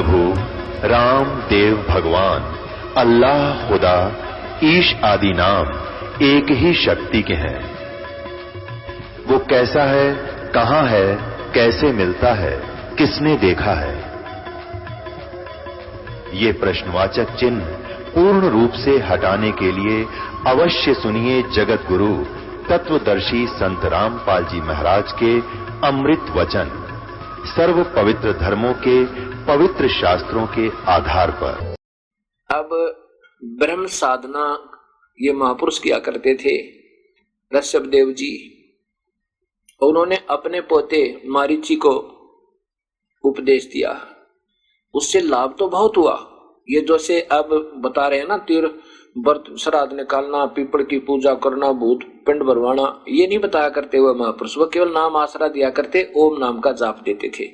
प्रभु राम देव भगवान अल्लाह खुदा ईश आदि नाम एक ही शक्ति के हैं। वो कैसा है, कहां है, कैसे मिलता है, किसने देखा है? ये प्रश्नवाचक चिन्ह पूर्ण रूप से हटाने के लिए अवश्य सुनिए जगत गुरु तत्वदर्शी संत रामपाल जी महाराज के अमृत वचन, सर्व पवित्र धर्मों के पवित्र शास्त्रों के आधार पर। अब ब्रह्म साधना ये महापुरुष किया करते थे ऋषभ देव जी। उन्होंने अपने पोते मारीची को उपदेश दिया, उससे लाभ तो बहुत हुआ। ये जैसे अब बता रहे हैं ना, तीर व्रत श्राद्ध निकालना, पीपल की पूजा करना, भूत पिंड भरवाना, ये नहीं बताया करते हुए महापुरुष। वह केवल नाम आसरा दिया करते, ओम नाम का जाप देते थे,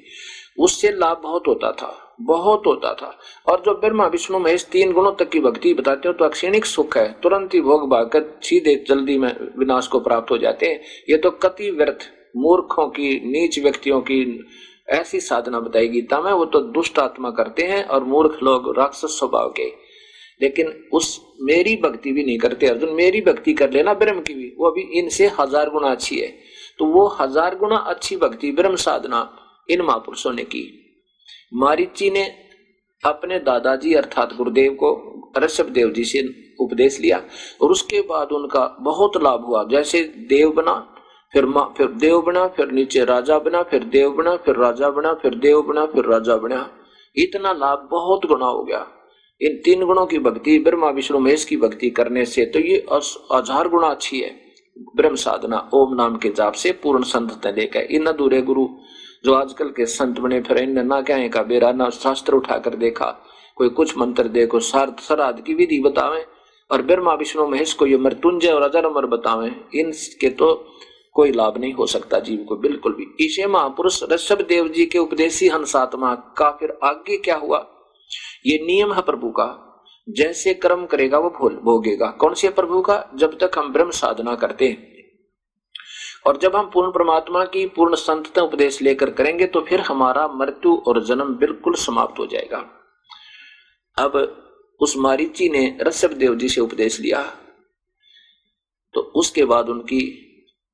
उससे लाभ बहुत होता था, बहुत होता था। और जो ब्रह्मा विष्णु महेश तीन गुणों तक की भक्ति बताते हो तो अक्षणिक सुख है, तुरंत ही भोग भागकर सीधे जल्दी में विनाश को प्राप्त हो जाते हैं। ये तो कति व्यर्थ मूर्खों की, नीच व्यक्तियों की ऐसी साधना बताई गीता में। वो तो दुष्ट आत्मा करते हैं और मूर्ख लोग राक्षस स्वभाव के। लेकिन उस मेरी भक्ति भी नहीं करते अर्जुन। मेरी भक्ति कर लेना ब्रह्म की भी, वो भी इनसे 1000 गुना अच्छी है। तो वो 1000 गुना अच्छी भक्ति ब्रह्म साधना इन महापुरुषों ने की। मारीची ने अपने दादाजी अर्थात गुरुदेव को ऋषभ देव जी से उपदेश लिया और उसके बाद उनका बहुत लाभ हुआ। जैसे देव बना, फिर देव बना, फिर नीचे राजा बना, फिर देव बना, फिर राजा बना, फिर देव बना, फिर राजा बना। इतना लाभ बहुत गुना हो गया। इन 3 गुणों की भक्ति ब्रह्मा विष्णु महेश की भक्ति करने से तो ये 1000 गुना अच्छी है ब्रह्म साधना। ओम नाम के जाप से पूर्ण संतता लेकर इन अधूरे गुरु जो आजकल के संत बने फिर इन ना क्या का बेरा ना शास्त्र उठाकर देखा, कोई कुछ मंत्र दे, कोई श्राद्ध की विधि बतावे और ब्रह्मा विष्णु महेश को ये मृत्युंजय और अजर अमर बतावे, इनके तो कोई लाभ नहीं हो सकता जीव को बिल्कुल भी। इसे महापुरुष ऋषभ देव जी के उपदेशी हंसात्मा का फिर आगे क्या हुआ? ये नियम है प्रभु का, जैसे कर्म करेगा वो भोगेगा। कौन से प्रभु का? जब तक हम ब्रह्म साधना करते हैं और जब हम पूर्ण परमात्मा की पूर्ण संतता उपदेश लेकर करेंगे तो फिर हमारा मृत्यु और जन्म बिल्कुल समाप्त हो जाएगा। अब उस मारीची ने ऋषभ देव जी से उपदेश लिया तो उसके बाद उनकी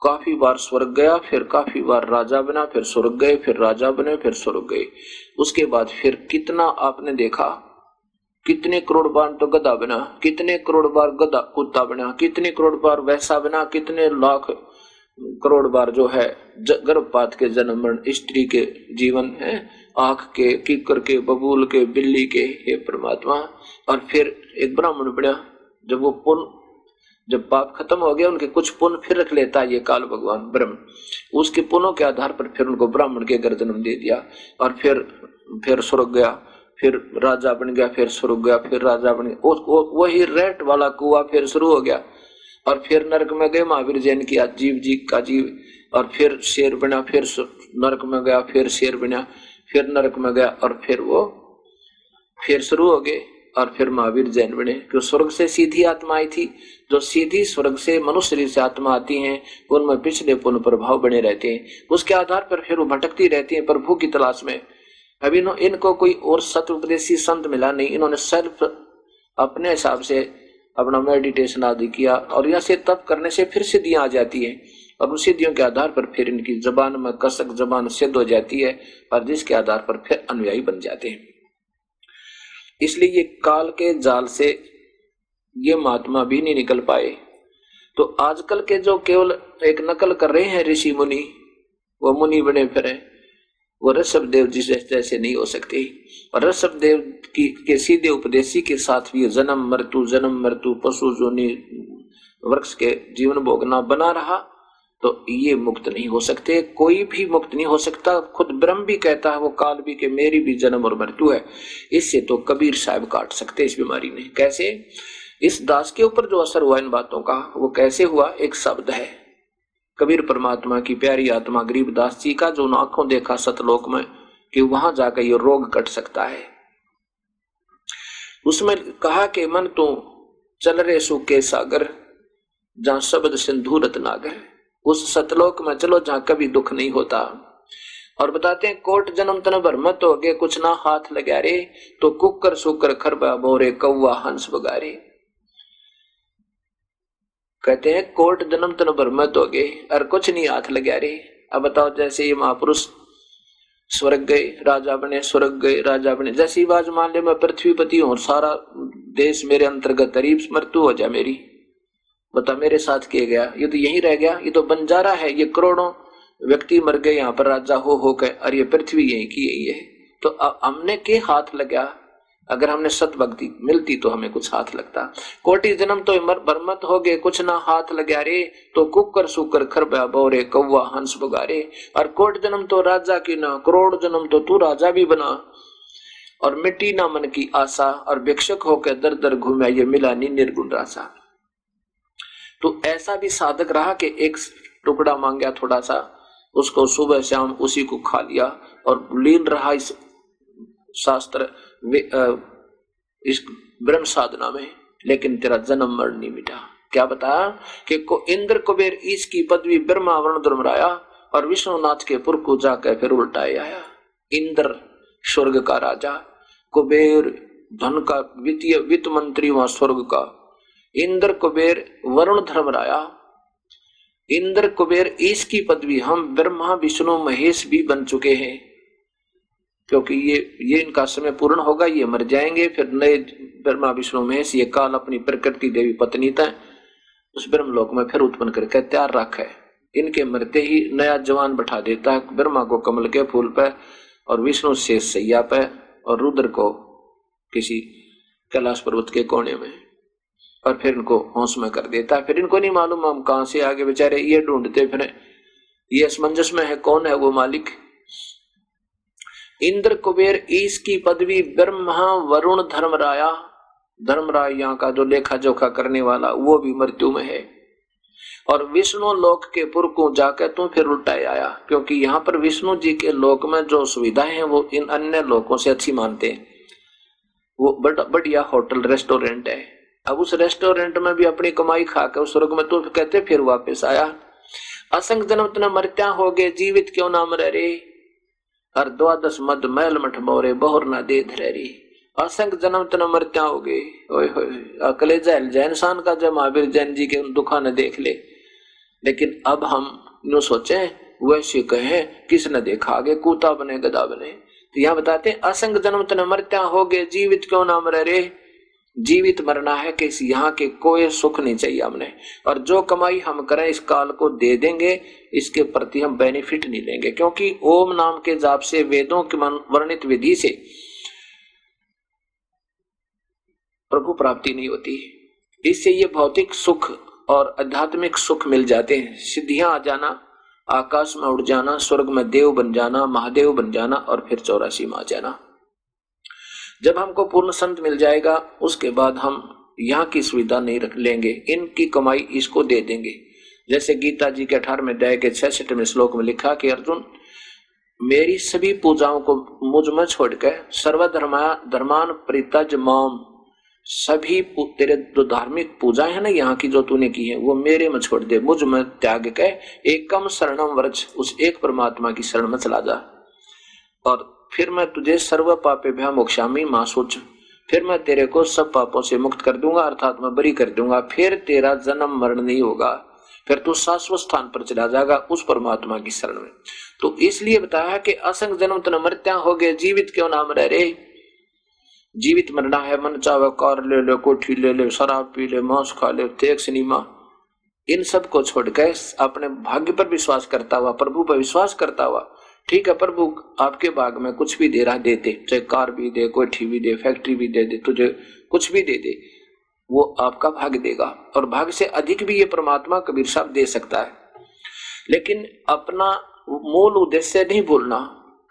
काफी बार स्वर्ग गया, फिर काफी बार राजा बना, फिर स्वर्ग गए, फिर राजा बने, फिर स्वर्ग गए। उसके बाद फिर कितना आपने देखा, कितने करोड़ बार तो गधा बना, कितने करोड़ बार गधा कुत्ता बना, कितने करोड़ बार वैसा बना, कितने लाख करोड़ बार जो है गर्भपात के जन्म मरण, स्त्री के जीवन है, आंख के, कीकर के, बबूल के, बिल्ली के, हे परमात्मा। और फिर एक ब्राह्मण बना, जब वो पुण्य, जब पाप खत्म हो गया उनके कुछ पुण्य फिर रख लेता है ये काल भगवान ब्रह्म। उसके पुण्यों के आधार पर फिर उनको ब्राह्मण के घर जन्म दे दिया और फिर स्वर्ग गया, फिर राजा बन गया, फिर स्वर्ग गया, फिर राजा बन गया। वही रेट वाला कुआं फिर शुरू हो गया और फिर नरक में गए, महावीर जैन किया जीव जी का जीव, और फिर शेर बना, फिर नरक में गया, फिर शेर बना, फिर नरक में गया और फिर वो फिर शुरू हो गए और फिर महावीर जैन बने। क्यों? स्वर्ग से सीधी आत्मा आई थी। जो सीधी स्वर्ग से मनुष्य शरीर से आत्मा आती हैं उनमें पिछले पुण्य प्रभाव बने रहते हैं, उसके आधार पर फिर वो भटकती रहती हैं प्रभु की तलाश में। अभी इनको कोई और सत्य उपदेशी संत मिला नहीं, इन्होंने सिर्फ अपने हिसाब से अपना मेडिटेशन आदि किया और यहाँ से तप करने से फिर सिद्धियां आ जाती है और उन सिद्धियों के आधार पर फिर इनकी जबान में कसक जबान सिद्ध हो जाती है और जिसके आधार पर फिर अनुयायी बन जाते हैं। इसलिए ये काल के जाल से ये महात्मा भी नहीं निकल पाए। तो आजकल के जो केवल एक नकल कर रहे हैं ऋषि मुनि, वो मुनि बने फिरे, वो ऋषभ देव जी जैसे नहीं हो सकते। और ऋषभ देव के सीधे उपदेशी के साथ भी जन्म मृत्यु पशु जोनि वृक्ष के जीवन भोगना बना रहा तो ये मुक्त नहीं हो सकते। कोई भी मुक्त नहीं हो सकता। खुद ब्रह्म भी कहता है, वो काल भी के मेरी भी जन्म और मृत्यु है। इससे तो कबीर साहब काट सकते इस बीमारी ने। कैसे? इस दास के ऊपर जो असर हुआ इन बातों का वो कैसे हुआ? एक शब्द है कबीर परमात्मा की प्यारी आत्मा गरीबदास जी का, जो आंखों देखा सतलोक में कि वहां जाकर ये रोग कट सकता है। उसमें कहा कि मन तो चल रे सुख के सागर, जहां शब्द सिंधु रत्नागर। उस सतलोक में चलो जहां कभी दुख नहीं होता, और बताते हैं कोट जन्म तन भरमत हो गए कुछ ना हाथ लगा रे, तो कुकर सुकर खरबा बोरे कौवा हंस बगारे। कहते हैं कोट जन्म तन भरमत हो गए और कुछ नहीं हाथ लगा रे। अब बताओ जैसे ये महापुरुष स्वर्ग गए राजा बने, स्वर्ग गए राजा बने, जैसी बात मान ले मैं पृथ्वीपति हूं और सारा देश मेरे अंतर्गत अरीब मृत्यु हो जाए मेरी, बता मेरे साथ किया गया, ये तो यही रह गया, ये तो बंजारा है, ये करोड़ों व्यक्ति मर गए यहाँ पर राजा हो गए और ये पृथ्वी यही की यही है। तो हमने के हाथ लगा, अगर हमने सतभक्ति मिलती तो हमें कुछ हाथ लगता। कोटि जन्म तो बरमत हो गए कुछ ना हाथ लगा रे, तो कुकर सुकर खरबा बोरे कौवा हंस बगारे। और कोट जन्म तो राजा की ना, करोड़ जन्म तो तू राजा भी बना, और मिट्टी ना मन की आशा, और भिक्षक होकर दर दर घूमे ये मिला नी निर्गुण रासा। तो ऐसा भी साधक रहा कि एक टुकड़ा मांगा थोड़ा सा, उसको सुबह शाम उसी को खा लिया और लीन रहा इस शास्त्र इस ब्रह्म साधना में, लेकिन तेरा जन्म मरण नहीं मिटा। क्या बताया कि इंद्र कुबेर ईश की पदवी ब्रह्मा वर्ण धर्मराया, और विष्णुनाथ के पुर को जाकर फिर उल्टाए आया। इंद्र स्वर्ग का राजा, कुबेर धन का वित्तीय वित्त मंत्री वहां स्वर्ग का, इंद्र कुबेर वरुण धर्मराया, इंद्र कुबेर ईश की पदवी हम ब्रह्मा विष्णु महेश भी बन चुके हैं, क्योंकि ये इनका समय पूर्ण होगा, ये मर जाएंगे, फिर नए ब्रह्मा विष्णु महेश ये काल अपनी प्रकृति देवी पत्नी तय उस ब्रह्मलोक में फिर उत्पन्न करके तैयार रखा है। इनके मरते ही नया जवान बैठा देता है, ब्रह्मा को कमल के फूल पे और विष्णु शेष सैया पे और रुद्र को किसी कैलाश पर्वत के कोने में, और फिर इनको होश में कर देता है। फिर इनको नहीं मालूम हम कहां से आगे, बेचारे ये ढूंढते फिर ये असमंजस में है कौन है वो मालिक। इंद्र कुबेर ईश की पदवी ब्रह्मा वरुण धर्मराया, धर्मराय यहाँ का जो लेखा जोखा करने वाला वो भी मृत्यु में है, और विष्णु लोक के पुर को जाकर तू फिर उल्टाए आया, क्योंकि यहाँ पर विष्णु जी के लोक में जो सुविधाएं हैं वो इन अन्य लोकों से अच्छी मानते हैं। वो बढ़िया होटल रेस्टोरेंट है, अब उस रेस्टोरेंट में भी अपनी कमाई खाकर उस स्वर्ग में तो कहते फिर वापस आया। असंग जन्म तन मरत्या हो गए जीवित क्यों ना मरे रे, और द्वादश मद मैल मठ मोरे बहुर ना दे धरे रे। असंग जन्म तन मरत्या हो गए, ओए होए कलेजा हिल जाए इंसान का जब महावीर जैन जी के दुखा न देख ले। लेकिन अब हम यूं सोचे वैसे कहे किसने देखा आगे कूता बने गधा बने। तो यहाँ बताते असंग जन्म तन मरत्या हो गए जीवित क्यों ना मरे रे, जीवित मरना है कि यहाँ के कोई सुख नहीं चाहिए हमने, और जो कमाई हम करें इस काल को दे देंगे, इसके प्रति हम बेनिफिट नहीं लेंगे, क्योंकि ओम नाम के जाप से वेदों की वर्णित विधि से प्रभु प्राप्ति नहीं होती। इससे ये भौतिक सुख और आध्यात्मिक सुख मिल जाते हैं, सिद्धियां आ जाना, आकाश में उड़ जाना, स्वर्ग में देव बन जाना, महादेव बन जाना, और फिर 84 में आ जाना। जब हमको पूर्ण संत मिल जाएगा उसके बाद हम यहाँ की सुविधा नहीं रख लेंगे, इनकी कमाई इसको दे देंगे। जैसे गीता जी के 18वें अध्याय के 66वें श्लोक में लिखा कि अर्जुन मेरी सभी पूजाओं को मुझ में छोड़कर सर्वधर्मान परित्यज माम, सभी तेरे जो धार्मिक पूजाएं है ना यहाँ की जो तूने की है वो मेरे में छोड़ दे, मुझ में त्याग के एकम शरणम व्रज, उस एक परमात्मा की शरण में चला जा, और फिर मैं तुझे सर्व पापेभ्यः मोक्षामि मा शुच, फिर मैं तेरे को सब पापों से मुक्त कर दूंगा, अर्थात मैं बरी कर दूंगा, फिर तेरा जन्म मरण नहीं होगा, फिर तू शाश्वत स्थान पर चला जाएगा उस परमात्मा की शरण में। तो इसलिए बताया कि असंग जन्म तन मरत्या हो गए जीवित क्यों ना मरे रे। जीवित मरना है, मन चाहे कार ले ले, कोठी ले ले, शराब पी ले, मांस खा ले, देख सिनेमा, इन सब को छोड़कर अपने भाग्य पर विश्वास करता हुआ, प्रभु पर विश्वास करता हुआ, ठीक है प्रभु आपके भाग में कुछ भी दे रहा दे दे, चाहे कार भी दे, कोठी भी दे, फैक्ट्री भी दे दे, तुझे कुछ भी दे दे, वो आपका भाग देगा, और भाग से अधिक भी ये परमात्मा कबीर साहब दे सकता है। लेकिन अपना मूल उद्देश्य नहीं भूलना,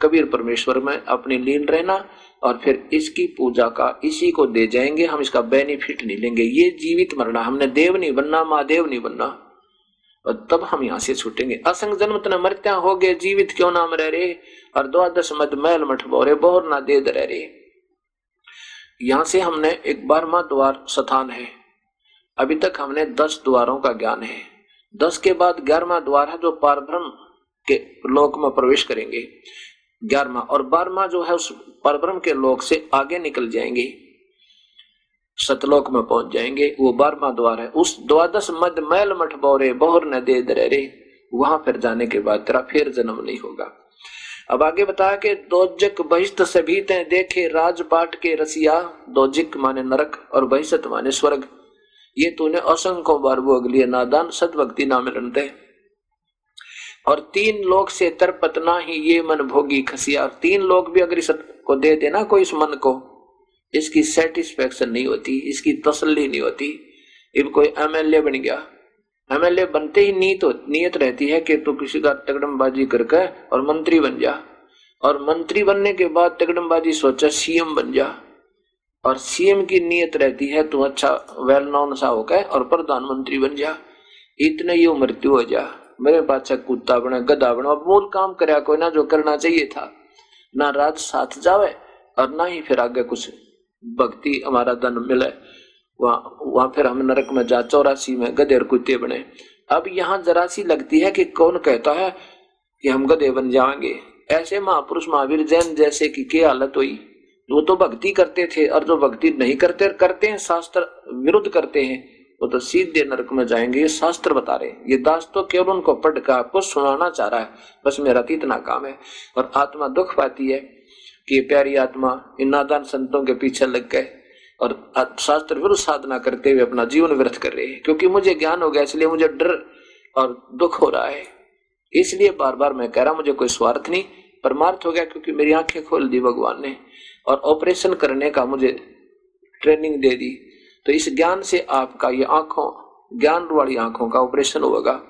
कबीर परमेश्वर में अपने लीन रहना, और फिर इसकी पूजा का इसी को दे जाएंगे, हम इसका बेनिफिट नहीं लेंगे। ये जीवित मरना, हमने देव नहीं बनना, महादेव नहीं बनना, और तब हम यहाँ से छूटेंगे। असंग जन्म तन मरत्या हो गए जीवित क्यों ना मरे रे, और द्वादश मद मैल मठ बोरे बहुर ना दे दरे रे। यहाँ से हमने एक 12वां द्वार स्थान है, अभी तक हमने 10 द्वारों का ज्ञान है, 10 के बाद 11वां द्वार है जो पारब्रह्म के लोक में प्रवेश करेंगे, 11वां, और 12वां जो है उस परब्रह्म के लोक से आगे निकल जाएंगे, सतलोक में पहुंच जाएंगे। वो 12वां द्वार है। उस द्वादश मध्य मैल मठ बोरे बोहर न दे दरे, वहां फिर जाने के बाद तेरा फिर जन्म नहीं होगा। अब आगे बताया कि दोजक बहिष्ठ सभी ते देखे राजपाट के रसिया, दोजिक माने नरक और बहिष्ठ माने स्वर्ग, ये तूने असंख्यों बार भोग लिए नादान, सद्भक्ति ना मिलन दे। और 3 लोक से तरपत ना ही ये मन भोगी खसिया, 3 लोक भी अगर इस को दे देना कोई इस मन को, इसकी सेटिस्फेक्शन नहीं होती, इसकी तसल्ली नहीं होती। अब कोई एमएलए बन गया, एमएलए बनते ही नीयत रहती है कि तू किसी का तगड़मबाजी करके और मंत्री बन जा, और मंत्री बनने के बाद तगड़मबाजी सोचा सीएम बन जा, और सीएम की नीयत रहती है तू अच्छा वेल नोन सा होकर और प्रधानमंत्री बन जा, इतने ही मृत्यु हो जा, मेरे पाछा कुत्ता बने गधा बने, अब मूल काम करया कोई ना जो करना चाहिए था, ना राज साथ जावे और ना ही फिर आगे कुछ भक्ति हमारा धन मिले, वहां फिर हम नरक में जा 84 में गधे और कुत्ते बने। अब यहाँ जरा सी लगती है कि कौन कहता है कि हम गधे बन जाएंगे। ऐसे महापुरुष महावीर जैन जैसे की क्या हालत हुई, वो तो भक्ति करते थे, और जो भक्ति नहीं करते हैं, शास्त्र विरुद्ध करते हैं, वो तो सीधे नरक में जाएंगे। ये शास्त्र बता रहे। ये दास तो केवल उनको पढ़ कर आपको सुनाना चाह रहा है, बस मेरा तो इतना काम है। और आत्मा दुख पाती है कि प्यारी आत्मा इन नादान संतों के पीछे लग गए और शास्त्र विरुद्ध साधना करते हुए अपना जीवन व्यर्थ कर रहे हैं। क्योंकि मुझे ज्ञान हो गया इसलिए मुझे डर और दुख हो रहा है, इसलिए बार बार मैं कह रहा हूं मुझे कोई स्वार्थ नहीं, परमार्थ हो गया, क्योंकि मेरी आंखें खोल दी भगवान ने और ऑपरेशन करने का मुझे ट्रेनिंग दे दी। तो इस ज्ञान से आपका ये आंखों, ज्ञान वाली आंखों का ऑपरेशन होगा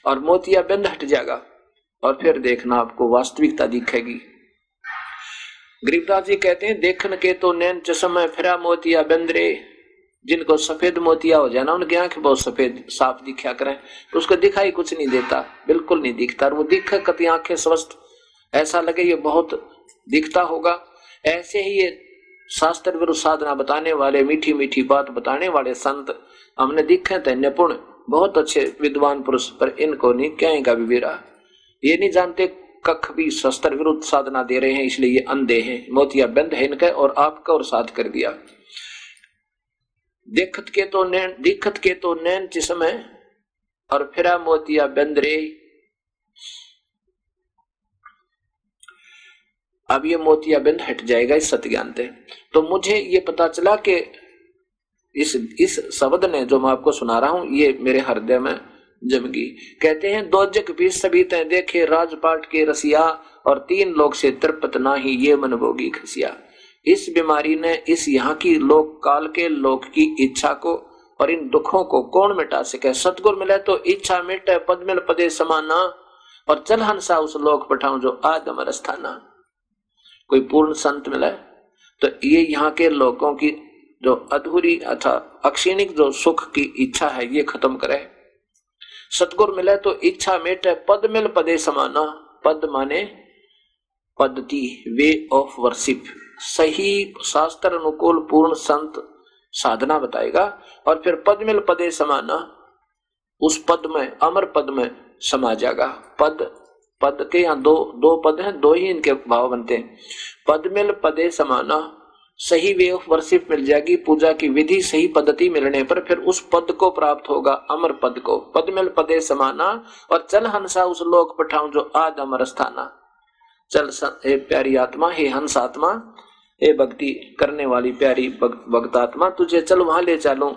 और मोतियाबिंद हट जाएगा, और फिर देखना आपको वास्तविकता दिखेगी। गरीबदास जी कहते हैं, देखन के तो नैन चश्मे फिरा मोतिया बंदरे, जिनको सफेद मोतिया हो जाए ना, उनकी आंखें बहुत सफेद साफ दिखा करें, तो उसको दिखाई कुछ नहीं देता, बिल्कुल नहीं दिखता, और वो दिख कति आंखें स्वस्थ, ऐसा लगे ये बहुत दिखता होगा। ऐसे ही ये शास्त्र विरुद्ध साधना बताने वाले, मीठी मीठी बात बताने वाले संत हमने दिखे थे निपुण, बहुत अच्छे विद्वान पुरुष, पर इनको नहीं कहेगा विवेरा, ये नहीं जानते कख भी शस्त्र विरुद्ध साधना दे रहे हैं, इसलिए ये अंधे हैं, मोतिया बंद है इनका, और आपका और साथ कर दिया। दिखत के तो नैन जिसमें और फिरा मोतिया बंद रे। अब ये मोतिया बंद हट जाएगा इस सत्ज्ञान से। तो मुझे ये पता चला कि इस शब्द ने जो मैं आपको सुना रहा हूं, ये मेरे हृदय में जमगी। कहते हैं, दोजक भी सभी तय देखे राजपाट के रसिया, और 3 लोक से तृप्त ना ही ये मन भोगी खसिया। इस बीमारी ने इस यहाँ की लोक काल के लोक की इच्छा को और इन दुखों को कौन मिटा सके। सतगुर मिले तो इच्छा मिटे, पद मिल पदे समाना, और चल हंसा उस लोक पठाऊं जो आदम रस्थाना। कोई पूर्ण संत मिले तो ये यहाँ के लोगों की जो अधूरी अथा अक्षीणिक जो सुख की इच्छा है ये खत्म करे। सतगुर मिले तो इच्छा मेटे, पद मिल पदे समाना। पद माने पद्धति, वे ऑफ वर्शिप, सही शास्त्र अनुकूल पूर्ण संत साधना बताएगा, और फिर पद मिल पदे समाना, उस पद में अमर पद में समा जाएगा। पद के यहाँ दो पद हैं, 2 ही इनके भाव बनते हैं। पद मिल पदे समाना, सही वे ऑफ वर्शिप मिल जाएगी, पूजा की विधि सही पद्धति मिलने पर फिर उस पद को प्राप्त होगा, अमर पद को। पद मिल पदे समाना, और चल हंसा उस लोक पठाऊं जो आद अमर स्थाना। चल हे प्यारी आत्मा, हे हंस आत्मा, हे भक्ति करने वाली प्यारी भक्त आत्मा, तुझे चल वहां ले चलूं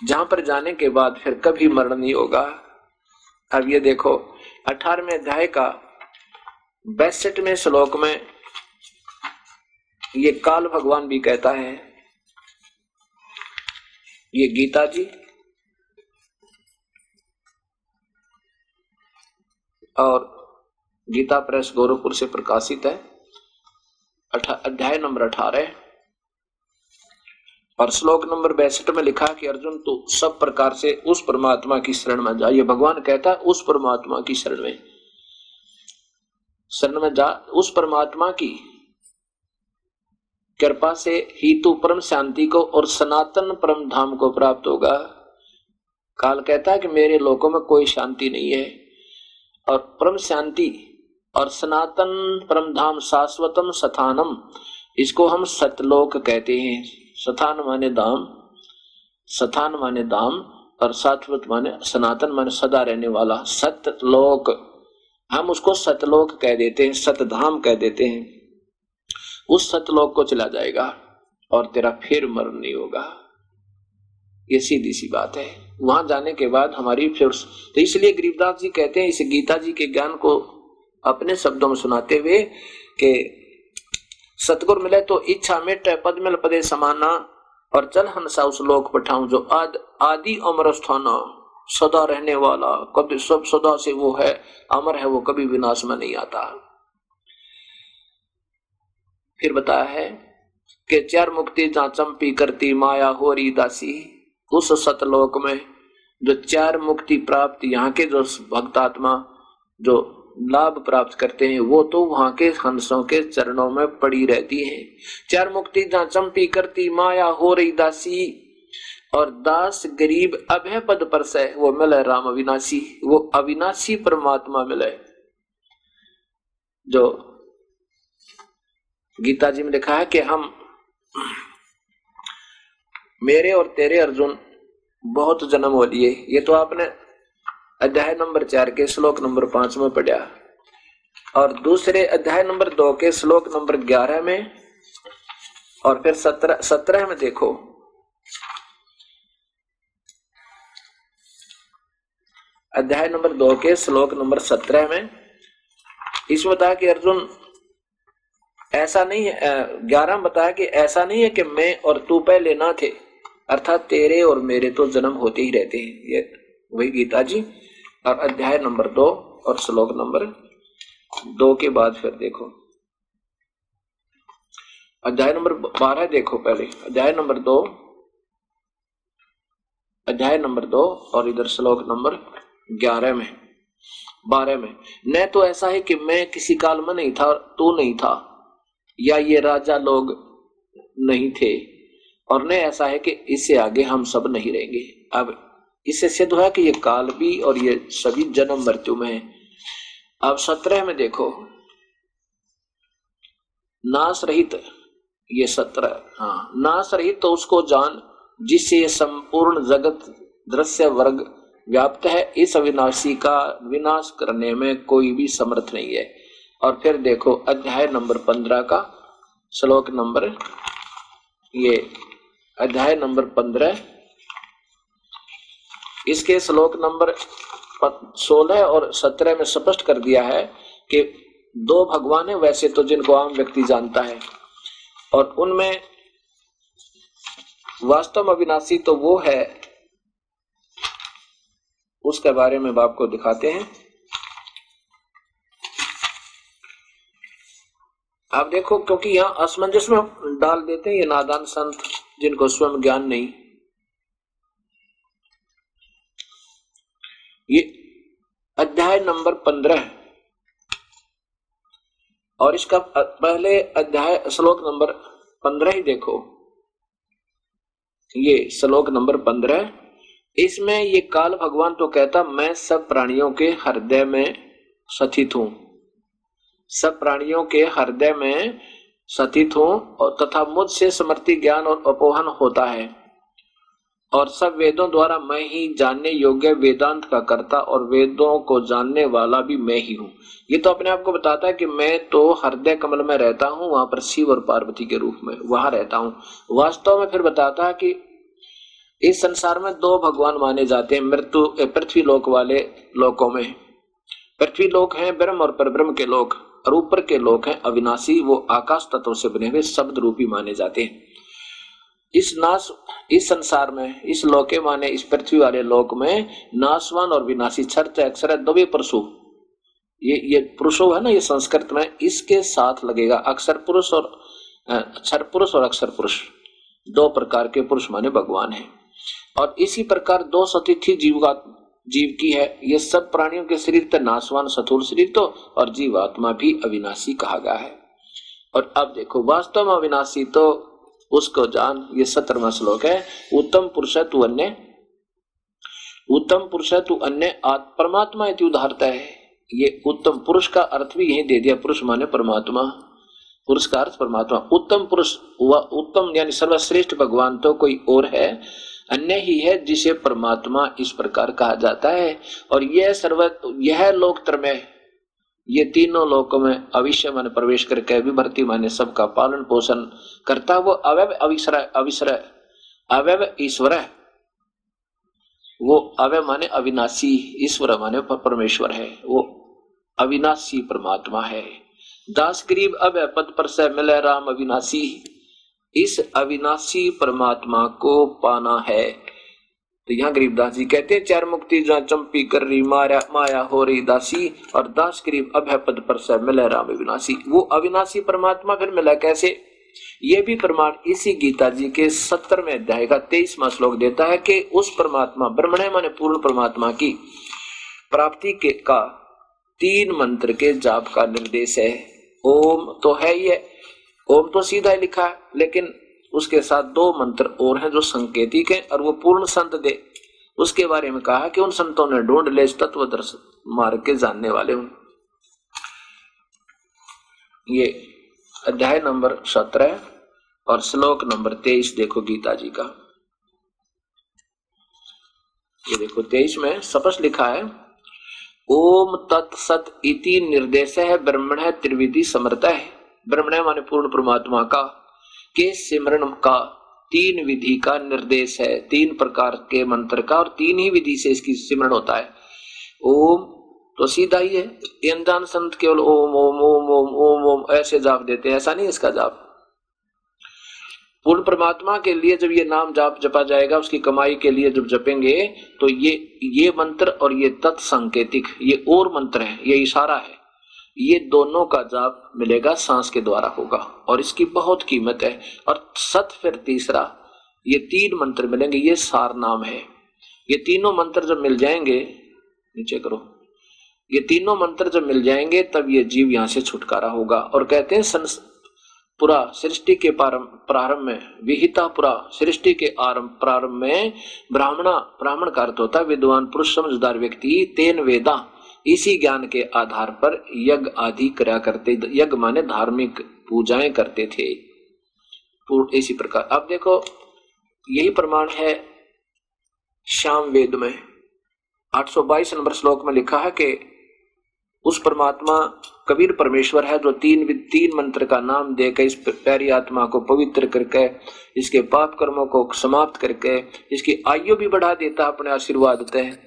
जहां पर जाने के बाद फिर कभी मरण नहीं होगा। अब ये देखो 18वें अध्याय का 62वें श्लोक में ये काल भगवान भी कहता है, ये गीता जी और गीता प्रेस गोरखपुर से प्रकाशित है, अध्याय नंबर 18 और श्लोक नंबर 62 में लिखा कि अर्जुन तू सब प्रकार से उस परमात्मा की शरण में जा। ये भगवान कहता उस परमात्मा की शरण में जा, उस परमात्मा की कृपा से ही तू परम शांति को और सनातन परम धाम को प्राप्त होगा। काल कहता है कि मेरे लोकों में कोई शांति नहीं है, और परम शांति और सनातन परम धाम शाश्वतम सथानम, इसको हम सतलोक कहते हैं। सथान माने धाम, सथान माने धाम, और शाश्वत माने सनातन माने सदा रहने वाला। सतलोक, हम उसको सतलोक कह देते हैं, सतधाम कह देते हैं। उस सतलोक को चला जाएगा और तेरा फिर मरण नहीं होगा। ये सीधी सी बात है। वहां जाने के बाद हमारी फिर, तो इसलिए गरीबदास जी कहते हैं इस गीता जी के ज्ञान को अपने शब्दों में सुनाते हुए कि सतगुरु मिले तो इच्छा मिटे पद मिल पदे समाना, और चल हंसा उस लोक पठाऊं जो आदि अमर स्थाना, सदा रहने वाला, कभी सब सदा से वो है, अमर है, वो कभी विनाश में नहीं आता। फिर बताया है कि चार मुक्ति जहां चंपी करती माया होरी दासी, उस सतलोक में जो चार मुक्ति प्राप्त यहाँ के जो भक्तात्मा जो लाभ प्राप्त करते हैं वो तो वहां के हंसों के चरणों में पड़ी रहती हैं। चार मुक्ति जहां चंपी करती माया हो रही दासी, और दास गरीब अभय पद पर से वो मिले राम अविनाशी, वो अविनाशी परमात्मा मिले। जो गीता जी में लिखा है कि हम, मेरे और तेरे अर्जुन बहुत जन्म हो लिए, ये तो आपने अध्याय नंबर 4 के श्लोक नंबर 5 में पढ़ा, और दूसरे अध्याय नंबर 2 के श्लोक नंबर 11 में, और फिर 17 में देखो, अध्याय नंबर 2 के श्लोक नंबर 17 में इसमें बताया कि अर्जुन ऐसा नहीं है, 11 में बताया कि ऐसा नहीं है कि मैं और तू पहले ना थे, अर्थात तेरे और मेरे तो जन्म होते ही रहते हैं। ये वही गीता जी, और अध्याय नंबर 2 और श्लोक नंबर 2 के बाद फिर देखो अध्याय नंबर 12 देखो, पहले अध्याय नंबर 2 और इधर श्लोक नंबर 11 में 12 में, न तो ऐसा है कि मैं किसी काल में नहीं था और तू नहीं था, या ये राजा लोग नहीं थे, और न ऐसा है कि इससे आगे हम सब नहीं रहेंगे। अब इससे सिद्ध हुआ कि ये काल भी और ये सभी जन्म मृत्यु में है। अब 17 में देखो, नाश रहित, ये 17, हाँ, नाश रहित तो उसको जान जिससे ये संपूर्ण जगत दृश्य वर्ग व्याप्त है, इस अविनाशी का विनाश करने में कोई भी समर्थ नहीं है। और फिर देखो अध्याय नंबर 15 का श्लोक नंबर, ये अध्याय नंबर 15, इसके श्लोक नंबर 16 और 17 में स्पष्ट कर दिया है कि 2 भगवान है वैसे तो, जिनको आम व्यक्ति जानता है, और उनमें वास्तव में अविनाशी तो वो है, उसके बारे में बाप को दिखाते हैं। आप देखो, क्योंकि यहाँ असमंजस में डाल देते हैं ये नादान संत जिनको स्वयं ज्ञान नहीं। ये अध्याय नंबर 15 और इसका पहले अध्याय श्लोक नंबर 15 ही देखो, ये श्लोक नंबर 15, इसमें ये काल भगवान तो कहता मैं सब प्राणियों के हृदय में स्थित हूं, सब प्राणियों के हृदय में स्थित हूं, और तथा मुझसे स्मृति ज्ञान और अपोहन होता है, और सब वेदों द्वारा मैं ही जानने योग्य वेदांत का कर्ता और वेदों को जानने वाला भी मैं ही हूँ। ये तो अपने आप को बताता है कि मैं तो हृदय कमल में रहता हूँ, वहां पर शिव और पार्वती के रूप में वहां रहता हूँ। वास्तव में फिर बताता है कि इस संसार में 2 भगवान माने जाते हैं मृत्यु पृथ्वी लोक वाले लोकों में। पृथ्वी लोक है ब्रह्म और परब्रह्म के लोक, और ऊपर के लोक हैं अविनाशी, वो आकाश तत्व से बने हुए शब्द रूपी माने जाते हैं। इस संसार में, इस लोके माने इस पृथ्वी वाले लोक में नाशवान और विनाशी छर्च अक्षर दबे पुरुषो, ये पुरुषो है ना, ये संस्कृत में इसके साथ लगेगा अक्षर पुरुष और अक्षर पुरुष और अक्षर पुरुष, 2 प्रकार के पुरुष माने भगवान है। और इसी प्रकार 2 सतिथि जीव की है। ये सब प्राणियों के शरीर तो नाशवान स्थूल शरीर तो, और जीवात्मा भी अविनाशी कहा गया है। और अब देखो वास्तव में अविनाशी तो उसको जान, ये 17वां श्लोक है। उत्तम पुरुषत्व अन्य, उत्तम पुरुष है तू अन्य परमात्मा इति उदाहरता है। ये उत्तम पुरुष का अर्थ भी यही दे दिया, पुरुष माने परमात्मा, पुरुष का अर्थ परमात्मा। उत्तम पुरुष व उत्तम यानी सर्वश्रेष्ठ भगवान तो कोई और है, अन्य ही है जिसे परमात्मा इस प्रकार कहा जाता है। और यह लोकतर में, ये तीनों लोकों में अविश्य माने प्रवेश करके, विभर्ति माने सबका पालन पोषण करता, वो अवयव अवयव ईश्वर है। वो अवयव माने अविनाशी, ईश्वर माने परमेश्वर है, वो अविनाशी परमात्मा है। दास गरीब अभय पद पर से मिले राम अविनाशी, इस अविनाशी परमात्मा को पाना है। तो यहाँ गरीबदास जी कहते हैं चार मुक्ति जहाँ चंपी कर रही माया हो रही दासी, और दास गरीब अभय पद पर से मिले राम अविनाशी। वो अविनाशी परमात्मा फिर मिला कैसे? ये भी प्रमाण इसी गीता जी के 70वें अध्याय का 23वां श्लोक देता है कि उस परमात्मा ब्रह्मणे माने पूर्ण परमात्मा की प्राप्ति के का 3 मंत्र के जाप का निर्देश है। ओम तो है ही है, ओम तो सीधा ही लिखा है, लेकिन उसके साथ 2 मंत्र और हैं जो संकेतिक हैं, और वो पूर्ण संत दे उसके बारे में कहा कि उन संतों ने ढूंढ ले तत्वदर्श मार्ग के जानने वाले हूं। ये अध्याय नंबर 17 और श्लोक नंबर 23 देखो गीता जी का। ये देखो 23 में स्पष्ट लिखा है, ओम तत्सत इति निर्देश है ब्रह्मण त्रिविधि समर्थ है। ब्रह्मण माने पूर्ण परमात्मा का के सिमरण का 3 विधि का निर्देश है, 3 प्रकार के मंत्र का, और 3 ही विधि से इसकी सिमरण होता है। ओम तो सीधा ही है, अनजान संत केवल ओम ओम ओम ओम ओम ओम ऐसे जाप देते हैं, ऐसा नहीं इसका जाप। पूर्ण परमात्मा के लिए जब ये नाम जाप जपा जाएगा, उसकी कमाई के लिए जब जपेंगे, तो ये मंत्र और ये तत्संकेतिक ये और मंत्र है, ये इशारा है, ये दोनों का जाप मिलेगा सांस के द्वारा होगा, और इसकी बहुत कीमत है। और सत फिर तीसरा, ये 3 मंत्र मिलेंगे, ये सार नाम है। ये तीनों मंत्र जब मिल जाएंगे, नीचे करो, ये तीनों मंत्र जब मिल जाएंगे तब ये जीव यहां से छुटकारा होगा। और कहते हैं पूरा सृष्टि के प्रारंभ में, विहिता पुरा सृष्टि के प्रारंभ में ब्राह्मण का अर्थ होता है विद्वान पुरुष समझदार व्यक्ति, तेन वेदा इसी ज्ञान के आधार पर यज्ञ आदि करा करते, यज्ञ माने धार्मिक पूजाएं करते थे इसी प्रकार। अब देखो यही प्रमाण है श्याम वेद में 822 नंबर श्लोक में लिखा है कि उस परमात्मा कबीर परमेश्वर है जो 3 मंत्र का नाम देकर इस प्यारी आत्मा को पवित्र करके, इसके पाप कर्मों को समाप्त करके, इसकी आयु भी बढ़ा देता अपने आशीर्वाद देते हैं।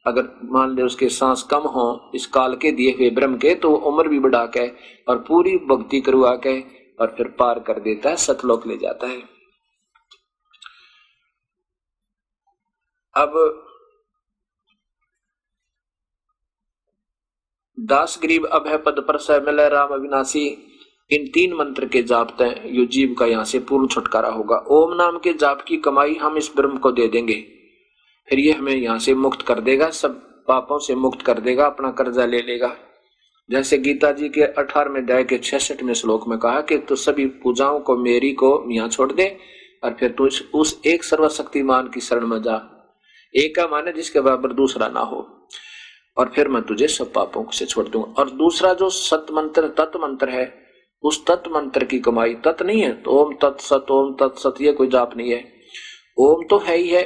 अगर मान ले उसके सांस कम हो इस काल के दिए हुए ब्रह्म के, तो उम्र भी बढ़ा के और पूरी भक्ति करवा के और फिर पार कर देता है, सतलोक ले जाता है। अब दास गरीब अभय पद पर से मिले राम अविनाशी, इन 3 मंत्र के जापते यो जीव का यहाँ से पूर्ण छुटकारा होगा। ओम नाम के जाप की कमाई हम इस ब्रह्म को दे देंगे, फिर ये हमें यहाँ से मुक्त कर देगा, सब पापों से मुक्त कर देगा, अपना कर्जा ले लेगा। जैसे गीता जी के 18वें अध्याय के 66वें श्लोक में कहा कि तू सभी पूजाओं को मेरी को यहाँ छोड़ दे, और फिर तू उस एक सर्वशक्तिमान की शरण में जा, एक का माने जिसके बराबर दूसरा ना हो, और फिर मैं तुझे सब पापों से छोड़ दूंगा। और दूसरा जो सत मंत्र तत् मंत्र है, उस तत् मंत्र की कमाई, तत् नहीं है तो ओम तत्सत ये कोई जाप नहीं है, ओम तो है ही है,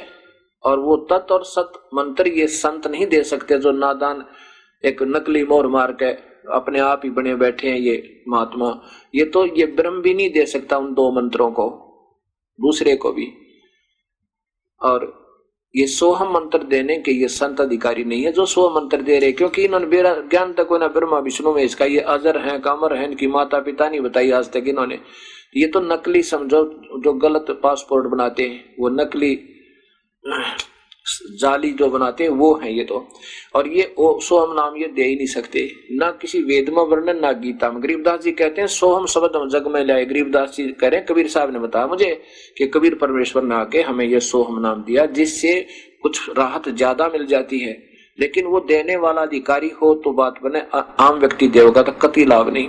और वो तत् और सत मंत्र ये संत नहीं दे सकते, जो नादान एक नकली मोहर मार के अपने आप ही बने बैठे हैं ये महात्मा, ये तो ये ब्रह्म भी नहीं दे सकता उन 2 मंत्रों को, दूसरे को भी। और ये सोहम मंत्र देने के ये संत अधिकारी नहीं है जो 100 मंत्र दे रहे, क्योंकि इन्होंने ज्ञान तक ना ब्रह्मा विष्णु में इसका, ये अजर है कामर है, इनकी माता पिता नहीं बताई आज तक इन्होंने। ये तो नकली समझो, जो गलत पासपोर्ट बनाते हैं वो नकली जाली जो बनाते हैं वो है ये तो। और ये सोहम नाम ये दे ही नहीं सकते, ना किसी वेद में वर्णन ना गीता में। गरीबदास जी कहते हैं सोहम शब्द हम जग में लाए। गरीबदास जी कह रहे हैं कबीर साहब ने बताया मुझे कि कबीर परमेश्वर ने आके हमें ये सोहम नाम दिया, जिससे कुछ राहत ज्यादा मिल जाती है, लेकिन वो देने वाला अधिकारी हो तो बात बने, आम व्यक्ति देगा तो कति लाभ नहीं।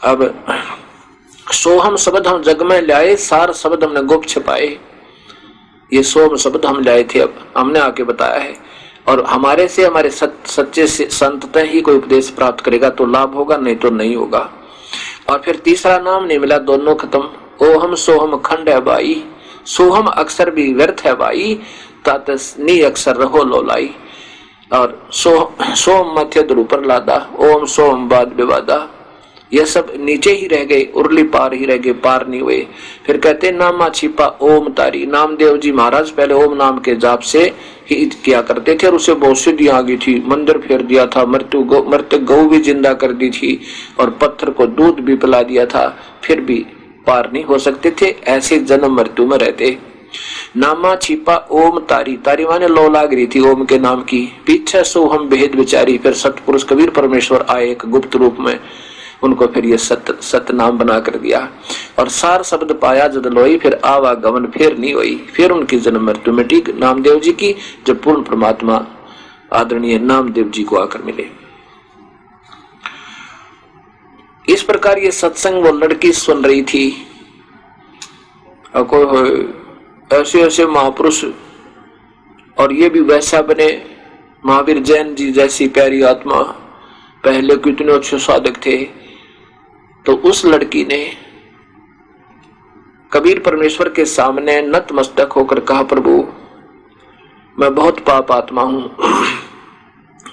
अब सोहम शब्द हम जग में लाए, सार शब्द हमने गुप्त छिपाए। ये सोम शब्द हम लाए थे, अब हमने आके बताया है। और हमारे से हमारे सच्चे से संत ही कोई उपदेश प्राप्त करेगा तो लाभ होगा, नहीं तो नहीं होगा। और फिर तीसरा नाम नहीं मिला, दोनों खत्म। ओहम सोहम खंड है बाई, सोहम अक्षर भी व्यर्थ है बाई, तातनी अक्षर रहो लोलाई। और सोम मध्य ऊपर लादा, ओम सोम बाद विवादा, यह सब नीचे ही रह गए, उर्ली पार ही रह गए, पार नहीं हुए। फिर कहते नामा छिपा ओम तारी, नामदेव जी महाराज पहले ओम नाम के जाप से ही किया करते थे और उसे बहुत सिद्धियां आ गई थी। मंदिर फेर दिया था, मृत गौ भी जिंदा कर दी थी और पत्थर को दूध भी पिला दिया था, फिर भी पार नहीं हो सकते थे, ऐसे जन्म मृत्यु में रहते। नामा छिपा ओम तारी, तारी माने लो लाग रही थी ओम के नाम की। पीछे सोहम भेद विचारी, फिर सतपुरुष कबीर परमेश्वर आए एक गुप्त रूप में, उनको फिर ये सत नाम बना कर दिया। और सार शब्द पाया जद लोई, फिर आवागमन फिर नहीं हुई, फिर उनकी जन्म मृत्यु मिटी नामदेव जी की, जब पूर्ण परमात्मा आदरणीय नामदेव जी को आकर मिले। इस प्रकार ये सत्संग वो लड़की सुन रही थी। और कोई ऐसे ऐसे महापुरुष, और ये भी वैसा बने, महावीर जैन जी जैसी प्यारी आत्मा, पहले कितने अच्छे साधक थे। तो उस लड़की ने कबीर परमेश्वर के सामने नतमस्तक होकर कहा, प्रभु मैं बहुत पाप आत्मा हूं।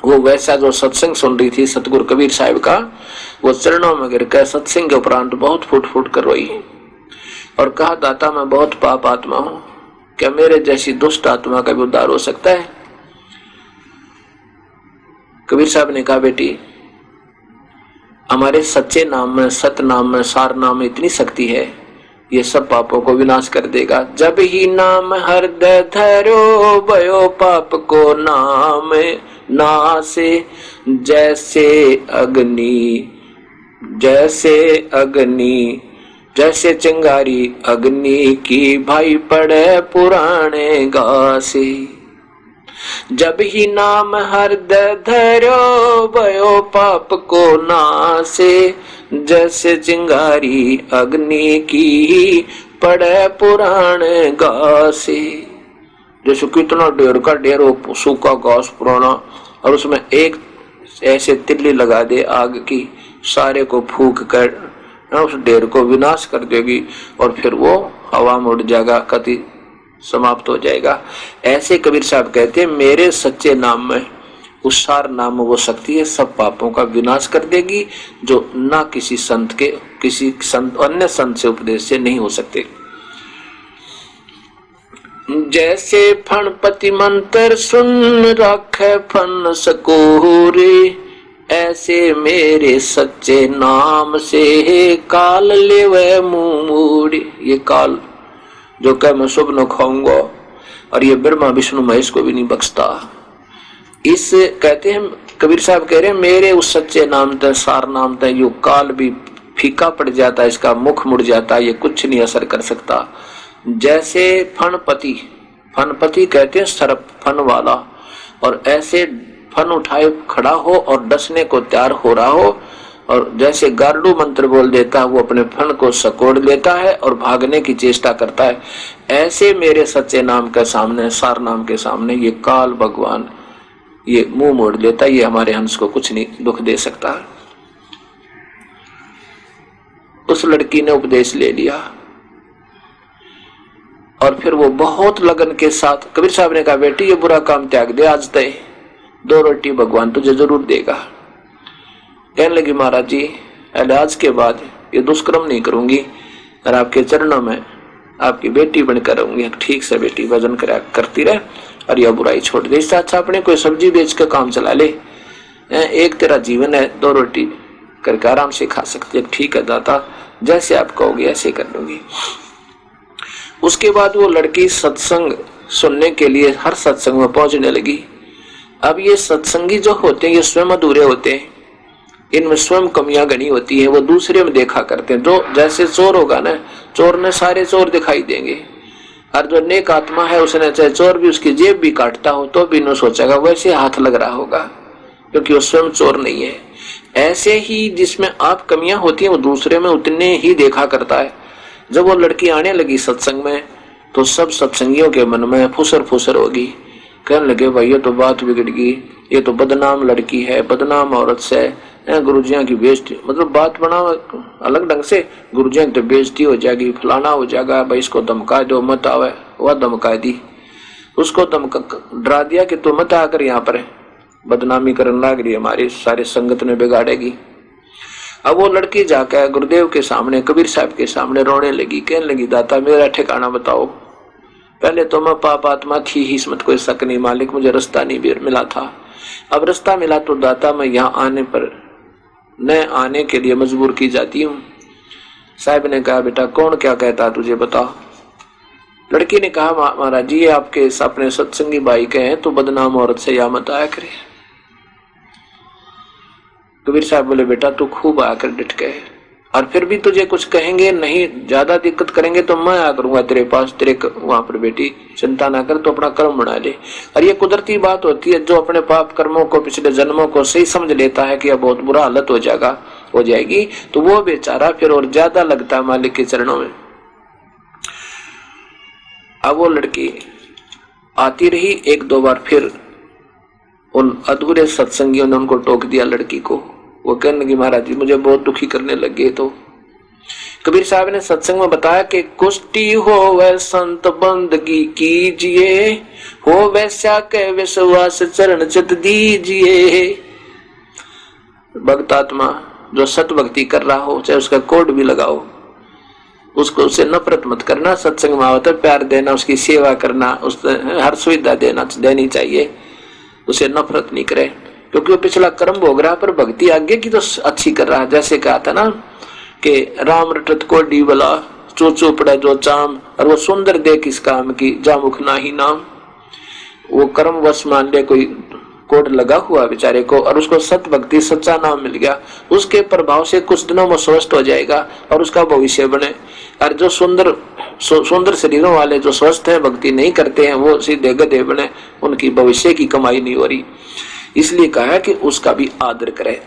वो वैसा जो सत्संग सुन रही थी सतगुरु कबीर साहिब का, वो चरणों में गिर कर सत्संग के उपरांत बहुत फुट फुट कर रोई और कहा, दाता मैं बहुत पाप आत्मा हूं, क्या मेरे जैसी दुष्ट आत्मा का भी उद्धार हो सकता है? कबीर साहब ने कहा, बेटी हमारे सच्चे नाम में, सत नाम में, सार नाम में इतनी शक्ति है, ये सब पापों को विनाश कर देगा। जब ही नाम हृदय धरो, भयो पाप को नाम नासे, जैसे अग्नि जैसे चिंगारी अग्नि की, भाई पड़े पुराने घासे। जब ही नाम हृदय धरो, भयो पाप को नासे, जैसे चिंगारी अग्नि की, पड़े पुराने घासे। जैसे कितना ढेर का ढेर हो, सूखा घास पुराना, और उसमें एक ऐसे तिल्ली लगा दे आग की, सारे को फूंक कर उस ढेर को विनाश कर देगी और फिर वो हवा में उड़ जाएगा, कति समाप्त हो जाएगा। ऐसे कबीर साहब कहते हैं, मेरे सच्चे नाम में, उस सार नाम में वो शक्ति है, सब पापों का विनाश कर देगी, जो ना किसी संत के, किसी संत अन्य संत से उपदेश से नहीं हो सकते। जैसे फणपति मंत्र सुन रखे फन सकोरे, ऐसे मेरे सच्चे नाम से काल लेवे मुंह मोड़े। ये काल जो कह मैं शुभ न खाऊंगा, और ये ब्रह्मा विष्णु महेश को भी नहीं बख्शता। इस कहते हैं कबीर साहब कह रहे हैं, मेरे उस सच्चे नाम तय, सार नाम तय, यो काल भी फीका पड़ जाता है, इसका मुख मुड़ जाता है, ये कुछ नहीं असर कर सकता। जैसे फणपति, फणपति कहते हैं सर्प, फन वाला, और ऐसे फन उठाए खड़ा हो और डसने को तैयार हो रहा हो, और जैसे गारुड़ मंत्र बोल देता है, वो अपने फन को सकोड़ लेता है और भागने की चेष्टा करता है। ऐसे मेरे सच्चे नाम के सामने, सार नाम के सामने, ये काल भगवान ये मुंह मोड़ लेता है, ये हमारे हंस को कुछ नहीं दुख दे सकता। उस लड़की ने उपदेश ले लिया और फिर वो बहुत लगन के साथ, कबीर साहब ने कहा, बेटी ये बुरा काम त्याग दे, आज तय 2 रोटी भगवान तुझे जरूर देगा। कहने लगी, महाराज जी आज के बाद ये दुष्कर्म नहीं करूंगी और आपके चरणों में आपकी बेटी बनकर रहूंगी। ठीक से बेटी, भजन करती रहे और यह बुराई छोड़ दे। इससे अच्छा अपने कोई सब्जी बेच कर काम चला ले, एक तेरा जीवन है, 2 रोटी करके आराम से खा सकती है। ठीक है दाता, जैसे आप कहोगे ऐसे कर लूंगी। उसके बाद वो लड़की सत्संग सुनने के लिए हर सत्संग में पहुंचने लगी। अब ये सत्संगी जो होते हैं, ये स्वयं अधूरे होते हैं, इनमें स्वयं कमियां गणी होती है, वो दूसरे में देखा करते हैं। जो जैसे चोर होगा ना, चोर ने सारे चोर दिखाई देंगे, और जो नेक आत्मा है उसने चाहे चोर भी उसकी जेब भी काटता हो तो भी न सोचेगा, वैसे हाथ लग रहा होगा, क्योंकि वो स्वयं चोर नहीं है। ऐसे ही जिसमें आप कमियां होती हैं, वो दूसरे में उतने ही देखा करता है। जब वो लड़की आने लगी सत्संग में, तो सब सत्संगियों के मन में फुसर फुसर होगी। कहने लगे भाई ये तो बात बिगड़ गई, ये तो बदनाम लड़की है, बदनाम औरत से गुरुजियां की बेइज्जती, मतलब बात बना अलग ढंग से, गुरुजियां की तो बेइज्जती हो जाएगी, फलाना हो जाएगा, भाई इसको धमका दो मत आवे। वह धमका दी, उसको डरा दिया कि तू मत आकर यहाँ पर बदनामी करने लग रही है, हमारी सारी संगत में बिगाड़ेगी। अब वो लड़की जाकर गुरुदेव के सामने, कबीर साहब के सामने रोने लगी, कहने लगी दाता मेरा ठिकाना बताओ, पहले तो मैं पाप आत्मा थी ही, इसमें कोई शक नहीं मालिक, मुझे रास्ता नहीं मिला था, अब रास्ता मिला तो दाता मैं यहाँ आने पर न आने के लिए मजबूर की जाती हूँ। साहब ने कहा बेटा कौन क्या कहता तुझे बताओ। लड़की ने कहा महाराज जी ये आपके अपने सत्संगी भाई के हैं तो बदनाम औरत से या मत आया करे। कबीर साहब बोले बेटा तू खूब आकर डिट गए, और फिर भी तुझे कुछ कहेंगे नहीं, ज्यादा दिक्कत करेंगे तो मैं आ करूंगा तेरे पास, तेरे वहां पर बेटी चिंता ना कर, तो अपना कर्म बना ले। और ये कुदरती बात होती है, जो अपने पाप कर्मों को पिछले जन्मों को सही समझ लेता है कि अब बहुत बुरा हालत हो जाएगी, तो वो बेचारा फिर और ज्यादा लगता है मालिक के चरणों में। अब वो लड़की आती रही, एक दो बार फिर उन अधूरे सत्संगियों ने उनको टोक दिया लड़की को। वो कहने लगी महाराज जी मुझे बहुत दुखी करने लगे। तो कबीर साहब ने सत्संग में बताया कि कुष्टी हो वह संत बंदगी कीजिए, हो वैसा के विश्वास चरण चित दीजिए। भक्तात्मा जो सत भक्ति कर रहा हो, चाहे उसका कोड भी लगाओ, उसको उससे नफरत मत करना। सत्संग में आवत प्यार देना, उसकी सेवा करना, उस हर सुविधा देनी चाहिए, उसे नफरत नहीं करे, क्योंकि वो पिछला कर्म भोग रहा, पर भक्ति आगे की तो अच्छी कर रहा है। जैसे कहा था ना कि राम रटत को डीबला चो पड़ा जो चाम, और वो सुंदर दे किस काम की जा मुख ना ही नाम। वो कर्म वश मान ले कोई कोड लगा हुआ बेचारे को, और उसको सत भक्ति सच्चा नाम मिल गया, उसके प्रभाव से कुछ दिनों में स्वस्थ हो जाएगा और उसका भविष्य बने। और जो सुंदर शरीरों वाले जो स्वस्थ है भक्ति नहीं करते हैं, वो सीधे गधे बने, उनकी भविष्य की कमाई नहीं हो रही। इसलिए कहा कि उसका भी आदर करे।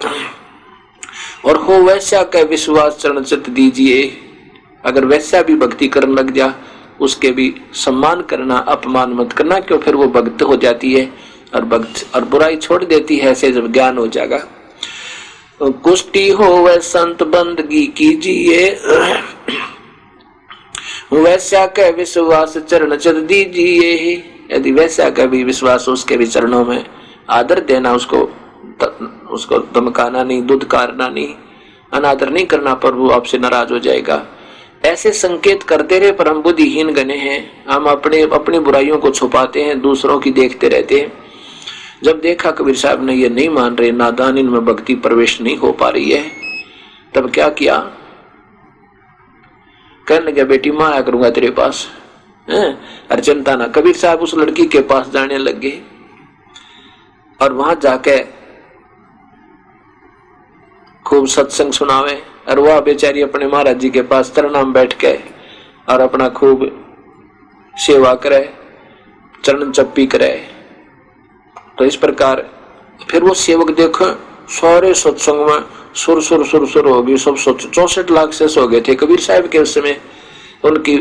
और हो वैसा का विश्वास चरण चित दीजिए, अगर वैसा भी भक्ति करने लग जा उसके भी सम्मान करना, अपमान मत करना, क्यों फिर वो भक्त हो जाती है और बुराई छोड़ देती है। ऐसे जब ज्ञान हो जाएगा, कुष्टी हो वह संत बंदगी कीजिए, वैसा का विश्वास चरण चित दीजिए। यदि वैसा का भी विश्वास, उसके भी चरणों में आदर देना, उसको धमकाना नहीं, दुदकारना नहीं, अनादर नहीं करना, पर वो आपसे नाराज हो जाएगा। ऐसे संकेत करते रहे, पर हम बुद्धिहीन गने हैं, हम अपनी बुराइयों को छुपाते हैं, दूसरों की देखते रहते हैं। जब देखा कबीर साहब ने ये नहीं मान रहे, नादान, इनमें भक्ति प्रवेश नहीं हो पा रही है, तब क्या किया, कहने लगे बेटी मैं आया करूंगा तेरे पास, अरे चिंता ना। कबीर साहब उस लड़की के पास जाने लगे और वहां जाके खूब सत्संग सुनावे, और वह बेचारी अपने महाराज जी के पास तरनाम बैठ के और अपना खूब सेवा करे, चरण चप्पी करे। तो इस प्रकार फिर वो सेवक देखो सारे सत्संग में सुर होगी, सब 64 लाख से सो गए थे कबीर साहब के उस समय। उनकी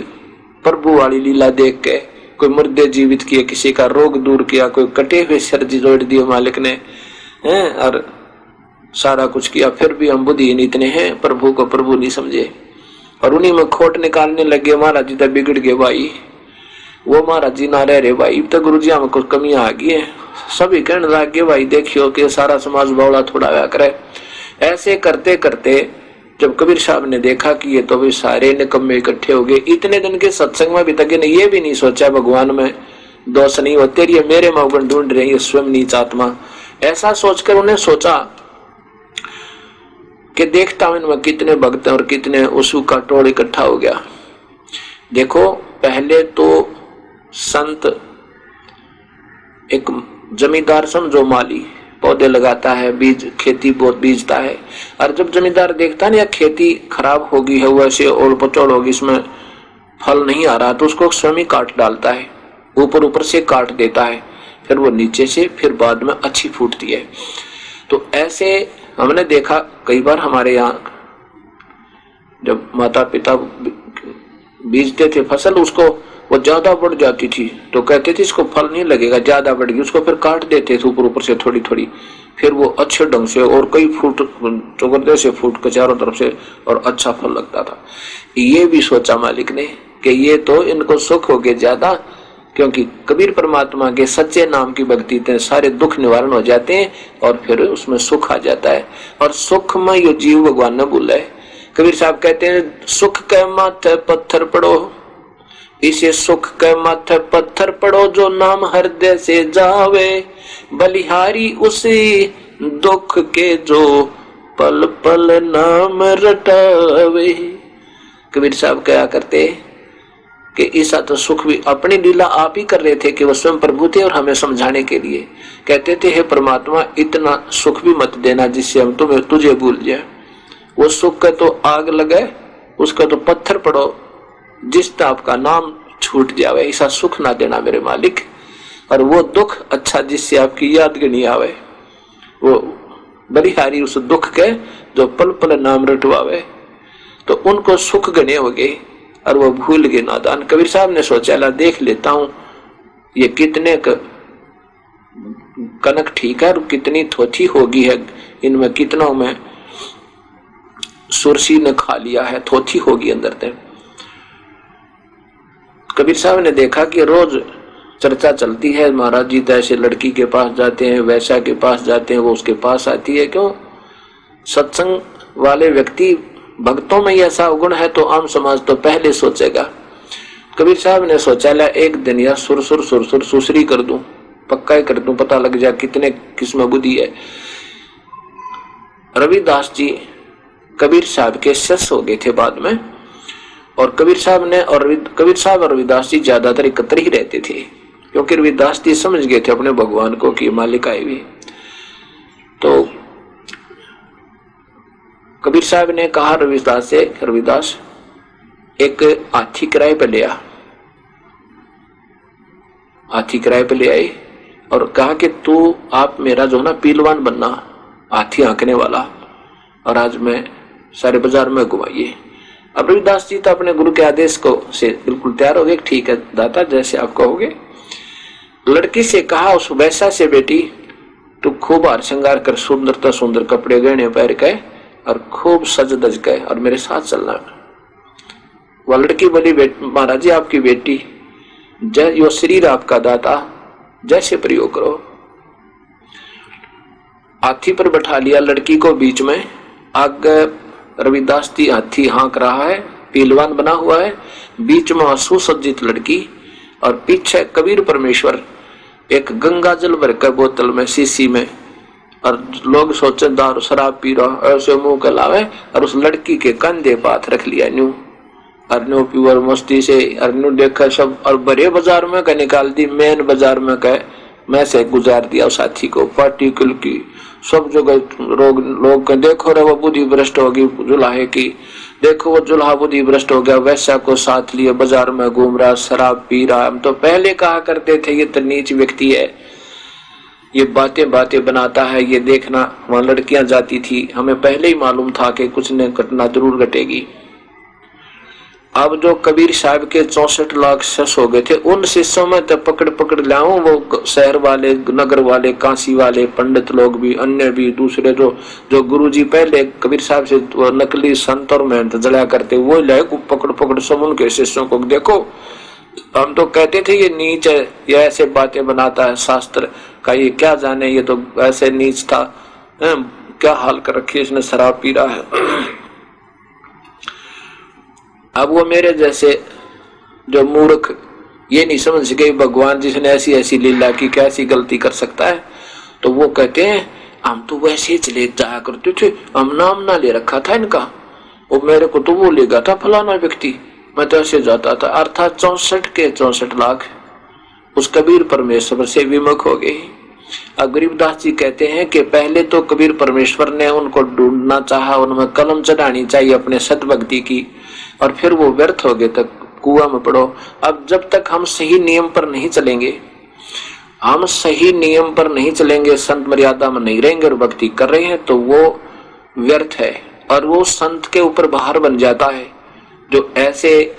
प्रभु वाली लीला देख के, कोई मुर्दे जीवित किए, किसी का रोग दूर किया, कोई कटे हुए सर्जी जोड़ दिए मालिक ने, और सारा कुछ किया। फिर भी हम बुद्धिहीन इतने हैं, प्रभु को प्रभु नहीं समझे, और उन्हीं में खोट निकालने लगे। महाराज जी तो बिगड़ गए भाई, वो महाराज जी ना रह रहे भाई, तो गुरु जी में कुछ कमियां आ गई है। सभी कहने लगे भाई देखियो कि सारा समाज बौला थोड़ा हुआ करे। ऐसे करते करते जब कबीर साहब ने देखा कि ये तो भी सारे निकम्मे इकट्ठे हो गए, इतने दिन के सत्संग में भी तक ने ये भी नहीं सोचा भगवान में दोष नहीं होते, ये मेरे मौगन ढूंढ रहे हैं, स्वयं नीच आत्मा। ऐसा सोचकर उन्हें सोचा कि देखता हूं इनमें कितने भक्त और कितने उसू का टोल इकट्ठा हो गया। देखो पहले तो संत, एक जमींदार समझो माली, पौधे लगाता है, बीज खेती बहुत बीजता है, और जब जमींदार देखता है ना खेती खराब होगी है, वैसे ओल पचोल होगी, इसमें फल नहीं आ रहा, तो उसको स्वयं ही काट डालता है, ऊपर से काट देता है, फिर वो नीचे से फिर बाद में अच्छी फूटती है। तो ऐसे हमने देखा कई बार हमारे यहाँ, जब माता पिता बीजते थे फसल, उसको वो ज्यादा बढ़ जाती थी तो कहते थे इसको फल नहीं लगेगा, ज्यादा बढ़ गई, उसको फिर काट देते थे ऊपर ऊपर से थोड़ी थोड़ी, फिर वो अच्छे ढंग से और कई फुट चौगरदे से फुट के चारों तरफ से और अच्छा फल लगता था। ये भी सोचा मालिक ने कि ये तो इनको सुख हो गए ज्यादा, क्योंकि कबीर परमात्मा के सच्चे नाम की भक्ति से सारे दुख निवारण हो जाते हैं और फिर उसमें सुख आ जाता है। और सुख में यो जीव भगवान ने बोला है। कबीर साहब कहते हैं सुख के माथे पत्थर पड़ो, इसे सुख के माथे पत्थर पड़ो, जो नाम हृदय से जावे, बलिहारी उसी दुख के जो पल पल नाम रटावे। कबीर साहब क्या करते कि ऐसा तो सुख भी अपनी लीला आप ही कर रहे थे कि वो स्वयं प्रभु थे और हमें समझाने के लिए कहते थे हे परमात्मा इतना सुख भी मत देना जिससे हम तुम्हें तुझे भूल जाए। वो सुख का तो आग लगे, उसका तो पत्थर पड़ो, जिस ताप का नाम छूट जावे, ऐसा सुख ना देना मेरे मालिक। और वो दुख अच्छा जिससे आपकी यादगिरी आवे, वो बलिहारी उस दुख के जो पल पल नाम रटवावे। तो उनको सुख गने हो गए और वो भूल गए नादान। कबीर साहब ने सोचा ला देख लेता हूं ये कितने कनक ठीक है और कितनी थोथी होगी है, इनमें कितनों में सुरसी ने खा लिया है, थोथी होगी अंदर तक। कबीर साहब ने देखा कि रोज चर्चा चलती है महाराज जी तो ऐसे लड़की के पास जाते हैं, वैसा के पास जाते हैं, वो उसके पास आती है। क्यों? सत्संग वाले व्यक्ति भक्तों में ऐसा गुण है तो आम समाज तो पहले सोचेगा। कबीर साहब ने सोचा ला एक दिन या सुर सुसरी कर दूं, पक्का ही कर दूं, पता लग जाए कितने किस्म बुद्धि है। रविदास जी कबीर साहब के शिष्य हो गए थे बाद में, और कबीर साहब और रविदास जी ज्यादातर एकत्र ही रहते थे, क्योंकि रविदास जी समझ गए थे अपने भगवान को कि मालिक आए हुए। तो कबीर साहब ने कहा रविदास से, रविदास एक हाथी किराए पे ले आ। हाथी किराए पे ले आए और कहा कि तू आप मेरा जो है ना पीलवान बनना, हाथी आंकने वाला, और आज मैं सारे बाजार में घुमाइए। अब रविदास जी तो अपने गुरु के आदेश को से बिल्कुल तैयार हो गए, ठीक है दाता जैसे आप कहोगे। लड़की से कहा उस वैसा से बेटी तू खूब हार श्रृंगार कर, सुंदरता सुंदर कपड़े गहने पहन के और खूब सज दज के और मेरे साथ चलना। वह लड़की बोली महाराज जी आपकी बेटी यो शरीर आपका दाता, जैसे प्रयोग करो। हाथी पर बैठा लिया लड़की को बीच में, आगे रविदास जी हाथी हाँक रहा है, पीलवान बना हुआ है, बीच में सुसज्जित लड़की और पीछे कबीर परमेश्वर एक गंगा जल भर कर बोतल में शीशी में, और लोग सोचे दारू शराब पी रहा ऐसे मुंह के लावे, और उस लड़की के कंधे पे हाथ रख लिया न्यू अरन्यू प्योर मस्ती से अरन्यू देखा सब, और बड़े बाजार में का निकाल दी, मेन बाजार में का मैं से गुजार दिया उस साथी को, पार्टिकल की सब जगह लोग देखो रे वो बुद्धि भ्रष्ट होगी जुलाहे की, देखो वो जुल्हा बुद्धि भ्रष्ट हो गया, वैसा को साथ लिए बाजार में घूम रहा, शराब पी रहा। हम तो पहले कहा करते थे ये तो नीच व्यक्ति है, ये बातें बनाता है, ये देखना वहां लड़कियां जाती थी, हमें पहले ही मालूम था कि कुछ न घटना जरूर घटेगी। अब जो कबीर साहब के 64 लाख शिष्य हो गए थे, उन शिष्यों में तो पकड़ लाऊं वो शहर वाले, नगर वाले, काशी वाले, पंडित लोग भी, अन्य भी दूसरे जो गुरुजी पहले कबीर साहब से नकली संत और मेहनत जड़ा करते, वो लाए पकड़ सब उनके शिष्यों को। देखो हम तो कहते थे ये नीच है, ये ऐसे बातें बनाता है, शास्त्र का ये क्या जाने, ये तो ऐसे नीच था, क्या हाल कर रखी इसने, शराब पी रहा है। अब वो मेरे जैसे जो मूर्ख ये नहीं समझ गए भगवान जिसने ऐसी ऐसी लीला की कैसी गलती कर सकता है, तो वो कहते हैं हम तो वैसे ही चले जाया करते थे, हम नाम ना ले रखा था इनका, वो मेरे को तो बोलेगा था फलाना व्यक्ति, मैं तो ऐसे जाता था। अर्थात 64 के 64 लाख उस कबीर परमेश्वर से विमुख हो गए। अब गरीबदास जी कहते हैं कि पहले तो कबीर परमेश्वर ने उनको ढूंढना चाहा, उनमें कलम चढ़ानी चाहिए अपने सतभक्ति की, और फिर वो व्यर्थ हो गए तक कुआं में पड़ो। अब जब तक हम सही नियम पर नहीं चलेंगे, संत मर्यादा में नहीं रहेंगे और भक्ति कर रहे हैं, तो वो व्यर्थ है और वो संत के ऊपर भार बन जाता है। जो ऐसे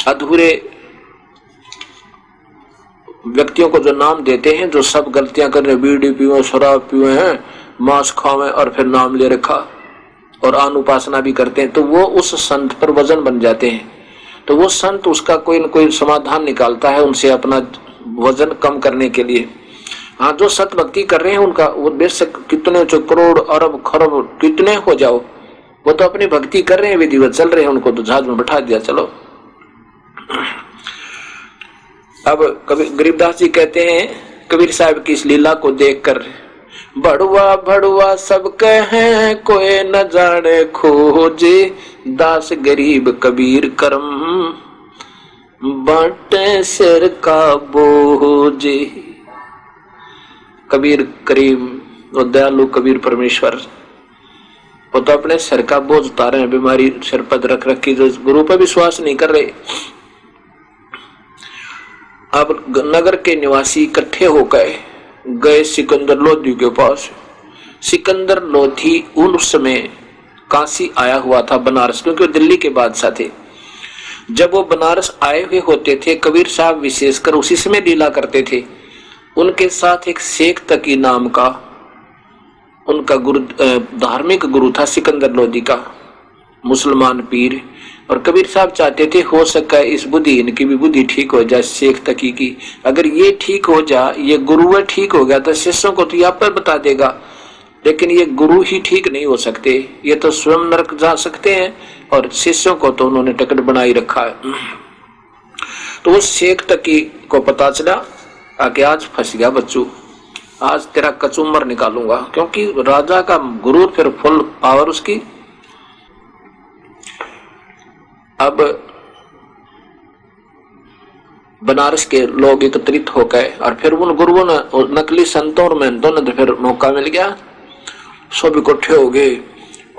अधूरे व्यक्तियों को जो नाम देते हैं, जो सब गलतियां कर रहे, बीड़ी पीवे, शराब पीवे हैं, मांस खावे और फिर नाम ले रखा और अनुपासना भी करते हैं, तो वो उस संत पर वजन बन जाते हैं। तो वो संत उसका कोई न कोई समाधान निकालता है उनसे अपना वजन कम करने के लिए। हाँ, जो सत भक्ति कर रहे हैं उनका वो बेशक कितने करोड़ अरब खरब कितने हो जाओ, वो तो अपनी भक्ति कर रहे हैं, विधिवत चल रहे हैं, उनको तो जहाज में बैठा दिया चलो। अब कबीर गरीबदास जी कहते हैं, कबीर साहब की इस लीला को देखकर, बड़ुआ भड़ुआ सब कहें कोई न जाने खोजे, दास गरीब कबीर करम बांटे सिर का बोझे। कबीर करीम और दयालु कबीर परमेश्वर वो तो अपने सिर का बोझ उतारे हैं, बीमारी सिर पर रख रखी, जो गुरु पर विश्वास नहीं कर रहे। अब नगर के निवासी इकट्ठे होकर गए सिकंदर लोधी के पास। सिकंदर लोधी उस समय काशी आया हुआ था, बनारस, क्योंकि वो दिल्ली के बादशाह थे। जब वो बनारस आए हुए होते थे, कबीर साहब विशेषकर उसी समय लीला करते थे। उनके साथ एक शेख तकी नाम का उनका गुरु, धार्मिक गुरु था सिकंदर लोधी का, मुसलमान पीर। और कबीर साहब चाहते थे हो सका इस बुद्धि, इनकी भी बुद्धि ठीक हो जाए, शेख तकी की। अगर ये ठीक हो जाए, ये गुरु ठीक हो गया तो शिष्यों को तो यहाँ पर बता देगा, लेकिन ये गुरु ही ठीक नहीं हो सकते, ये तो स्वयं नरक जा सकते हैं, और शिष्यों को तो उन्होंने टिकट बनाई रखा है। तो उस शेख तकी को पता चला कि आज फंस गया बच्चू, आज तेरा कचूमर निकालूंगा, क्योंकि राजा का गुरु फिर फुल पावर उसकी। अब बनारस के लोग एकत्रित हो गए और फिर उन गुरुओं ने, नकली संतों और महंतों ने तो फिर मौका मिल गया, सब इकट्ठे हो गए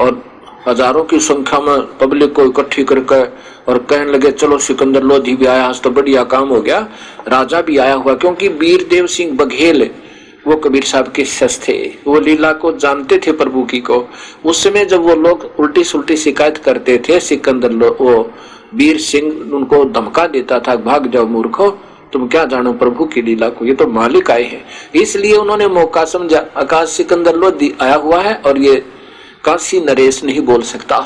और हजारों की संख्या में पब्लिक को इकट्ठी करके और कहने लगे चलो सिकंदर लोधी भी आया, आज तो बढ़िया काम हो गया, राजा भी आया हुआ। क्योंकि वीरदेव सिंह बघेल वो कबीर साहब के शिष्य थे, वो लीला को जानते थे प्रभु की को। उस समय जब वो लोग उल्टी सुल्टी शिकायत करते थे, सिकंदर वो वीर सिंह उनको धमका देता था, भाग जाओ मूर्खो, तुम क्या जानो प्रभु की लीला को, ये तो मालिक आए हैं। इसलिए उन्होंने मौका समझा, आकाश सिकंदर लोधी आया हुआ है और ये काशी नरेश नहीं बोल सकता,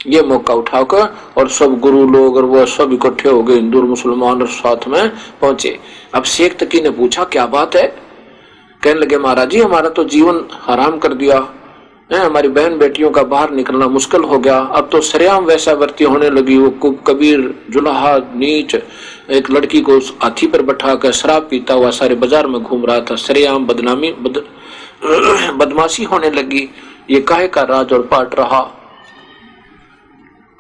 ये मौका उठाकर और सब गुरु लोग और वो सब इकट्ठे हो गए, हिंदू मुसलमान और साथ में पहुंचे। अब शेख तकी ने पूछा क्या बात है? कहने लगे महाराज जी हमारा तो जीवन हराम कर दिया है, हमारी बहन बेटियों का बाहर निकलना मुश्किल हो गया, अब तो सरेआम वैश्यावृत्ति होने लगी। वो कबीर जुलाहा नीच एक लड़की को हाथी पर बैठाकर शराब पीता हुआ सारे बाजार में घूम रहा था, सरेआम बदनामी बदमाशी होने लगी, ये काहे का राज और पाट रहा।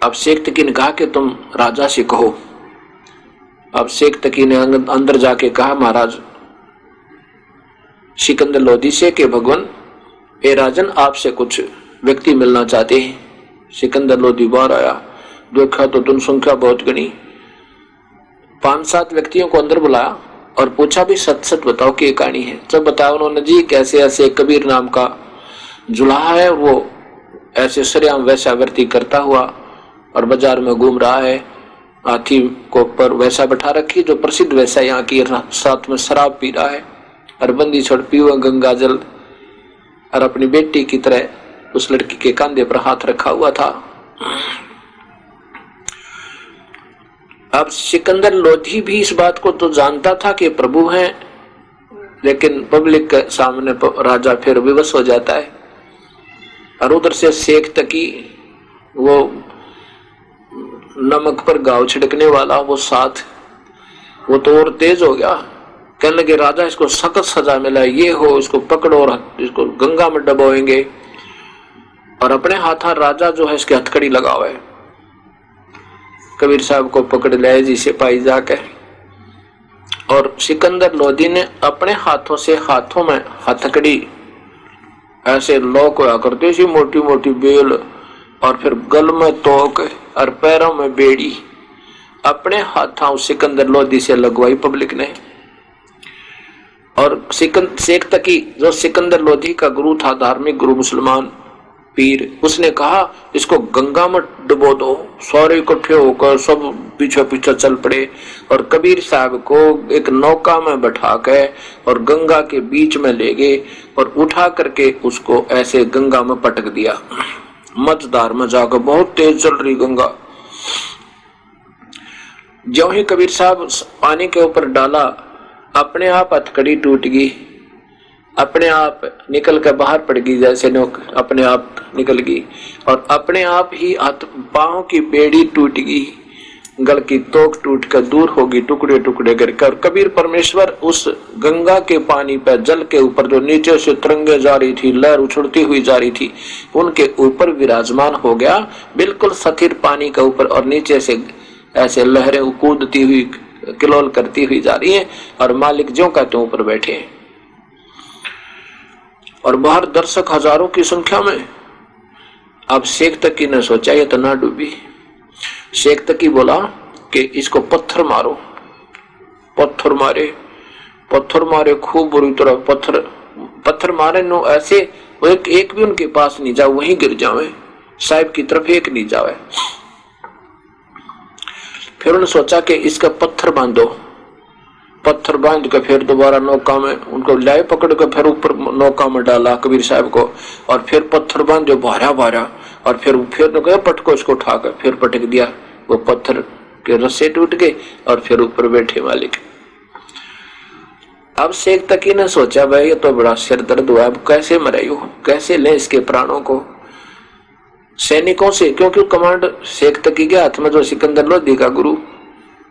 अब शेख तकी ने कहा कि तुम राजा से कहो। अब शेख तकी ने अंदर जाके कहा महाराज सिकंदर लोधी से कि भगवान ए राजन आपसे कुछ व्यक्ति मिलना चाहते हैं। सिकंदर लोधी बाहर आया, देखा तो जनसंख्या बहुत गनी, 5-7 व्यक्तियों को अंदर बुलाया और पूछा भी सच सच बताओ क्या कहानी है। सब बताया उन्होंने, जी कैसे ऐसे कबीर नाम का जुलाहा है, वो ऐसे सरेआम वैश्यावृत्ति करता हुआ और बाजार में घूम रहा है, हाथी को पर वैसा बैठा रखी जो प्रसिद्ध वैसा यहाँ की, साथ में शराब पी रहा है और बंदी छोड़ पीवा गंगा जल, और अपनी बेटी की तरह उस लड़की के कंधे पर हाथ रखा हुआ था। अब सिकंदर लोधी भी इस बात को तो जानता था कि प्रभु हैं, लेकिन पब्लिक के सामने राजा फिर विवश हो जाता है। और उधर से शेख तकी वो नमक पर गाव छिड़कने वाला, वो साथ वो तो और तेज हो गया, कहने लगे राजा इसको सख्त सजा मिला, ये हो इसको पकड़ो और इसको गंगा में डबोएंगे। और अपने हाथ राजा जो है इसके हथकड़ी लगावे। कबीर साहब को पकड़ लाए जी सिपाही जाके, और सिकंदर लोधी ने अपने हाथों में हथकड़ी ऐसे लॉक हुआ करते सी, मोटी मोटी बेल, और फिर गल में तोक और पैरों में बेड़ी, अपने हाथों सिकंदर लोधी से लगवाई पब्लिक ने। और शेख तकी जो सिकंदर लोधी का गुरु था, धार्मिक गुरु मुसलमान, पीर, उसने कहा इसको गंगा में डुबो दो। सारे इकट्ठे होकर सब पीछे पीछे चल पड़े और कबीर साहब को एक नौका में बैठा के और गंगा के बीच में ले गए और उठा करके उसको ऐसे गंगा में पटक दिया। मझधार में जाकर, बहुत तेज चल रही गंगा। ज्यों ही कबीर साहब पानी के ऊपर डाला, अपने आप हथकड़ी टूट गई, अपने आप निकल कर बाहर पड़ गई, जैसे नोक अपने आप निकल गई और अपने आप ही हाथ पांव की बेड़ी टूट गई, गल की तोक टूट कर दूर होगी टुकड़े टुकड़े करके। और कबीर परमेश्वर उस गंगा के पानी पर, जल के ऊपर जो नीचे से तरंगे जा रही थी, लहर उछड़ती हुई जा रही थी, उनके ऊपर विराजमान हो गया, बिल्कुल स्थिर पानी के ऊपर। और नीचे से ऐसे लहरें कूदती हुई, किलोल करती हुई जा रही है और मालिक ज्यों का त्यों ऊपर बैठे हैं। और बाहर दर्शक हजारों की संख्या में। अब शेख तकी ने सोचा ये तो ना डूबी। शेख तकी बोला कि इसको पत्थर मारो। पत्थर मारे खूब बुरी तरह पत्थर मारे नो ऐसे एक भी उनके पास नहीं जाए, वहीं गिर जावे, साहिब की तरफ एक नहीं जावे। फिर उन्होंने सोचा कि इसका पत्थर बांधो। पत्थर बांध के फिर दोबारा नौका में उनको लाए, पकड़ के फिर ऊपर नौका में डाला कबीर साहब को और फिर पत्थर बांधे भारा और फिर पटको इसको उठाकर फिर पटक दिया। वो पत्थर के रस्से टूट गए और फिर ऊपर बैठे मालिक। अब शेख तकी ने सोचा भाई ये तो बड़ा सिर दर्द हुआ, अब कैसे मरायू, कैसे ले इसके प्राणों को सैनिकों से, क्योंकि कमांड शेख तकी के हाथ में जो सिकंदर लोधी का गुरु।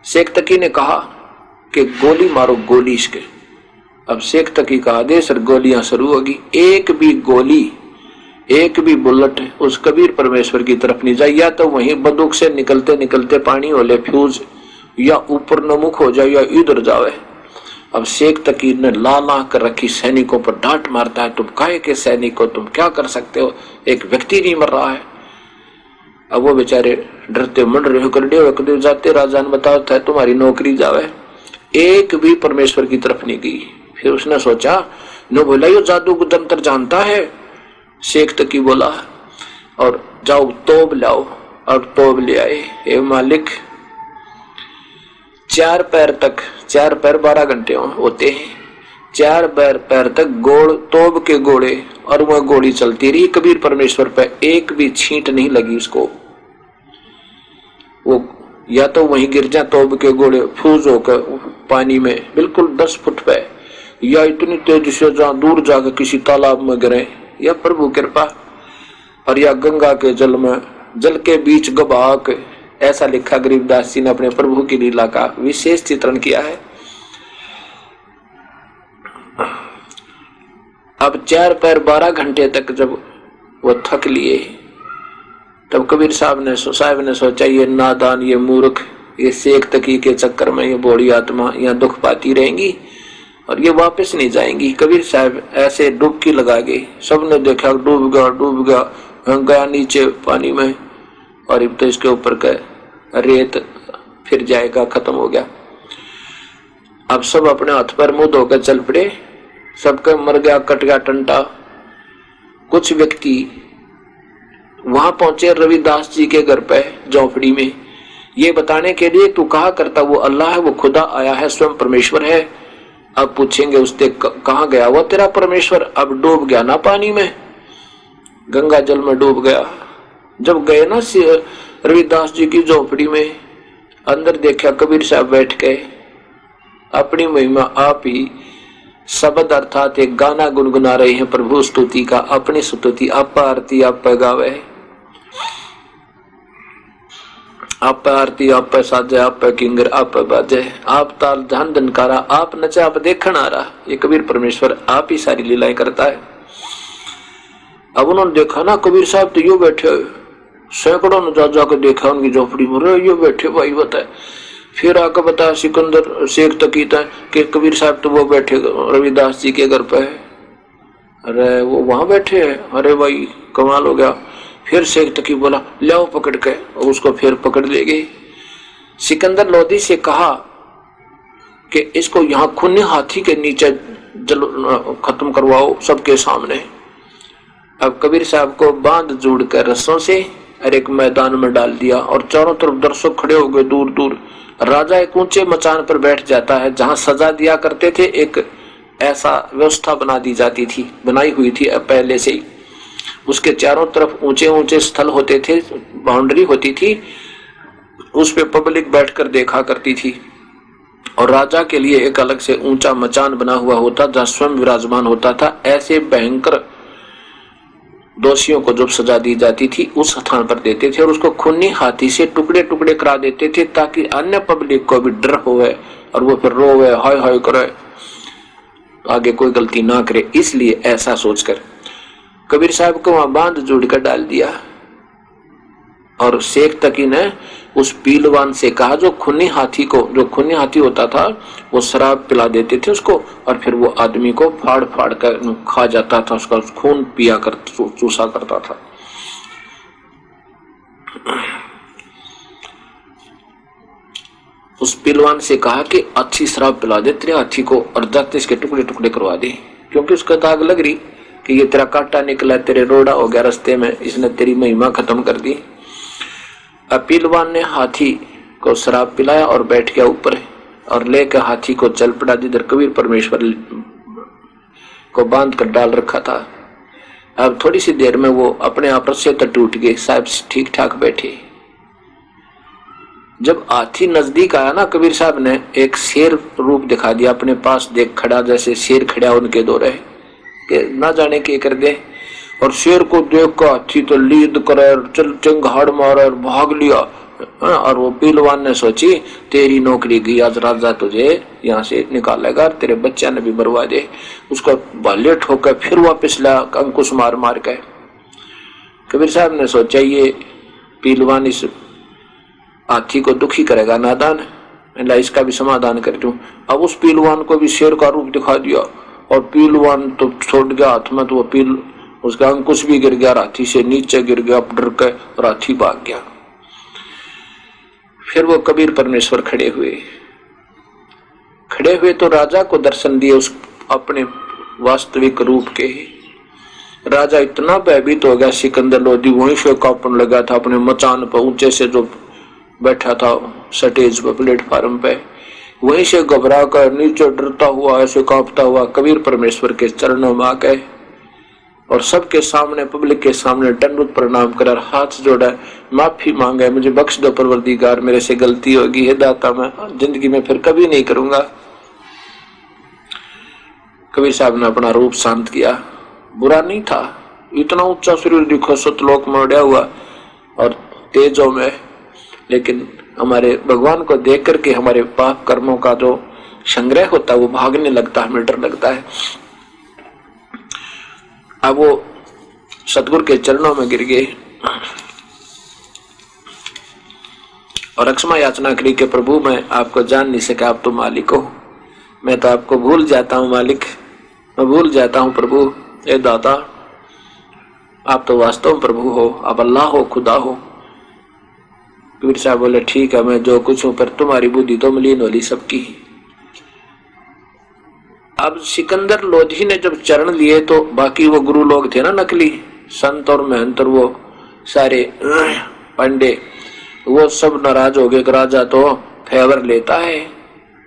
शेख तकी ने कहा कि गोली मारो, गोली इसके। अब शेख तकी का आदेश और गोलियां शुरू होगी। एक भी गोली, एक भी बुलेट उस कबीर परमेश्वर की तरफ नहीं जाए, या तो वहीं बंदूक से निकलते निकलते पानी होले फ्यूज, या ऊपर नमुख हो जाए या इधर जावे। अब शेख तकी ने ला कर रखी, सैनिकों पर डांट मारता है, तुम काहे के सैनिक हो, तुम क्या कर सकते हो, एक व्यक्ति नहीं मर रहा है। अब वो बेचारे डरते मंड रहे कर जाते, राजा ने बताओ था तुम्हारी नौकरी जावे। एक भी परमेश्वर की तरफ नहीं गई। फिर उसने सोचा, नो बोला ये जादू तंत्र जानता है। शेख तकी बोला और जाओ तोब लाओ, और तोब ले आए। ए मालिक, 4 पैर तक, 4 पैर 12 घंटे होते हैं, 4 पैर तक गोड़ तोब के गोड़े, और वह गोली चलती रही कबीर परमेश्वर पे, एक भी छींट नहीं लगी उसको। वो या तो वहीं गिर जा तोब के गोड़े फ्यूज होकर पानी में बिल्कुल 10 फुट पे, या इतनी तेजी से जहां दूर जाकर किसी तालाब में गिरे, या प्रभु कृपा, और या गंगा के जल में, जल के बीच गबाक। ऐसा लिखा गरीबदास जी ने अपने प्रभु की लीला का विशेष चित्रण किया है। अब 4 पैर 12 घंटे तक जब वो थक लिए, तब कबीर साहब ने सोचा ये नादान, ये मूर्ख, ये शेख तकी के चक्कर में ये बूढ़ी आत्मा यहाँ दुख पाती रहेंगी और ये वापस नहीं जाएंगी। कबीर साहब ऐसे डुबकी लगा गए, सबने देखा डूब गया नीचे पानी में, और अब तो इसके ऊपर का रेत फिर जाएगा, खत्म हो गया। अब सब अपने हाथ पर मुंह धोकर चल पड़े, सबका मर गया, कट गया टंटा। कुछ व्यक्ति वहां पहुंचे रविदास जी के घर पे झोपड़ी में, ये बताने के लिए तू कहा करता वो अल्लाह है, वो खुदा आया है, स्वयं परमेश्वर है। अब पूछेंगे उससे कहाँ गया वो तेरा परमेश्वर? अब डूब गया ना पानी में, गंगा जल में डूब गया। जब गए ना रविदास जी की झोपड़ी में, अंदर देखा कबीर साहब बैठ के अपनी महिमा आप ही शब्द अर्थात एक गाना गुनगुना रहे हैं प्रभु स्तुति का, अपनी स्तुति आप आरती आप गावे, आप आरती आप साजे, आप किंगर आप बाजे, आप ताल ध्यान दनकारा, आप नचे आप देखन आ रहा। ये कबीर परमेश्वर आप ही सारी लीलाएं करता है। अब उन्होंने देखा ना कबीर साहब तो यो बैठे, सैकड़ों ने जा जाकर देखा उनकी झोपड़ी में, यो बैठे भाई बताए। फिर आकर बताया सिकंदर शेख तकी कि कबीर साहब तो वो बैठे रविदास जी के घर पे है। अरे वो वहां बैठे है, अरे भाई कमाल हो गया। फिर शेख तकी बोला लाओ पकड़ के, और उसको फिर पकड़ ले गए। सिकंदर लोधी से कहा कि इसको यहाँ खूनी हाथी के नीचे खत्म करवाओ सबके सामने। अब कबीर साहब को बांध जोड़ कर रस्सों से और एक मैदान में डाल दिया और चारों तरफ दर्शक खड़े हो गए दूर दूर। राजा एक ऊंचे मचान पर बैठ जाता है जहां सजा दिया करते थे। एक ऐसा व्यवस्था बना दी जाती थी, बनाई हुई थी पहले से ही। उसके चारों तरफ ऊंचे ऊंचे स्थल होते थे, बाउंड्री होती थी, उस पे पब्लिक बैठकर देखा करती थी। और राजा के लिए एक अलग से ऊंचा मचान बना हुआ होता जहां स्वयं विराजमान होता था। ऐसे भयंकर दोषियों को जब सजा दी जाती थी उस स्थान पर देते थे और उसको खूनी हाथी से टुकड़े टुकड़े करा देते थे ताकि अन्य पब्लिक को भी डर होवे और वो फिर रोवे, हाय हाय करे, आगे कोई गलती ना करे। इसलिए ऐसा सोचकर कबीर साहब को वहां बांध जोड़कर डाल दिया। और शेख तकी ने उस पीलवान से कहा जो खूनी हाथी होता था वो शराब पिला देते थे उसको और फिर वो आदमी को फाड़ फाड़ कर खा जाता था, उसका खून पिया कर चूसा करता था। उस पीलवान से कहा कि अच्छी शराब पिला दे तेरे हाथी को और जाते इसके टुकड़े टुकड़े करवा दे, क्योंकि उसका दाग लग रही कि ये तेरा कांटा निकला, तेरे रोड़ा हो गया रास्ते में, इसने तेरी महिमा खत्म कर दी। पीलवान ने हाथी को शराब पिलाया और बैठ गया ऊपर और लेकर हाथी को चल पड़ा जिधर कबीर परमेश्वर को बांध कर डाल रखा था। अब थोड़ी सी देर में वो अपने आप रस्से तक टूट गए, साहब ठीक ठाक बैठे। जब हाथी नजदीक आया ना, कबीर साहब ने एक शेर रूप दिखा दिया अपने पास, देख खड़ा जैसे शेर खड़ा उनके दो रहे कि ना जाने के कर दे। और शेर को देख कर हाथी तो लीद कर चल चिंगाड़ मारा और भाग लिया। और वो पीलवान ने सोची तेरी नौकरी गई, आज राजा तुझे यहाँ से निकालेगा, तेरे बच्चा ने भी मरवा दे। उसका बाले ठोकर फिर वापिस ला अंकुश मार मार के। कबीर साहब ने सोचा ये पीलवान इस हाथी को दुखी करेगा, नादान, इसका भी समाधान कर दूं। अब उस पीलवान को भी शेर का रूप दिखा दिया और पीलवान तो छोड़ गया हाथ में, तो वो पील उसका अंकुश भी गिर गया, हाथी से नीचे गिर गया डर के और हाथी भाग गया। फिर वो कबीर परमेश्वर खड़े हुए तो राजा को दर्शन दिए उस अपने वास्तविक रूप के। राजा इतना भयभीत हो गया, सिकंदर लोधी वहीं से कांपने लगा था अपने मचान पर, ऊंचे से जो बैठा था स्टेज पर प्लेटफार्म पे, वहीं से घबरा कर नीचे डरता हुआ ऐसे कांपता हुआ कबीर परमेश्वर के चरणों में आ गए और सबके सामने पब्लिक के सामने दंडवत प्रणाम कर हाथ जोड़ा, माफी मांगे, मुझे बख्श दो परवरदिगार, मेरे से गलती होगी, हे दाता मैं जिंदगी में फिर कभी नहीं करूंगा। कबीर साहब ने अपना रूप शांत किया, बुरा नहीं था, इतना ऊंचा शरीर दिखो सतलोक में उड़ा हुआ और तेजों में, लेकिन हमारे भगवान को देख करके हमारे पाप कर्मों का जो संग्रह होता है वो भागने लगता है, हमें डर लगता है। अब वो सतगुरु के चरणों में गिर गए और अक्षमा याचना करी कि प्रभु मैं आपको जान नहीं सका, आप तो मालिक हो, मैं तो आपको भूल जाता हूँ मालिक, मैं भूल जाता हूँ प्रभु, ए दाता आप तो वास्तव में प्रभु हो, आप अल्लाह हो, खुदा हो। कबीर साहब बोले ठीक है मैं जो कुछ हूं, पर तुम्हारी बुद्धि तो मलिन होली सबकी। अब सिकंदर लोधी ने जब चरण लिए तो बाकी वो गुरु लोग थे ना, नकली संत और महंत और वो सारे पंडे, वो सब नाराज हो गए कि राजा तो फेवर लेता है,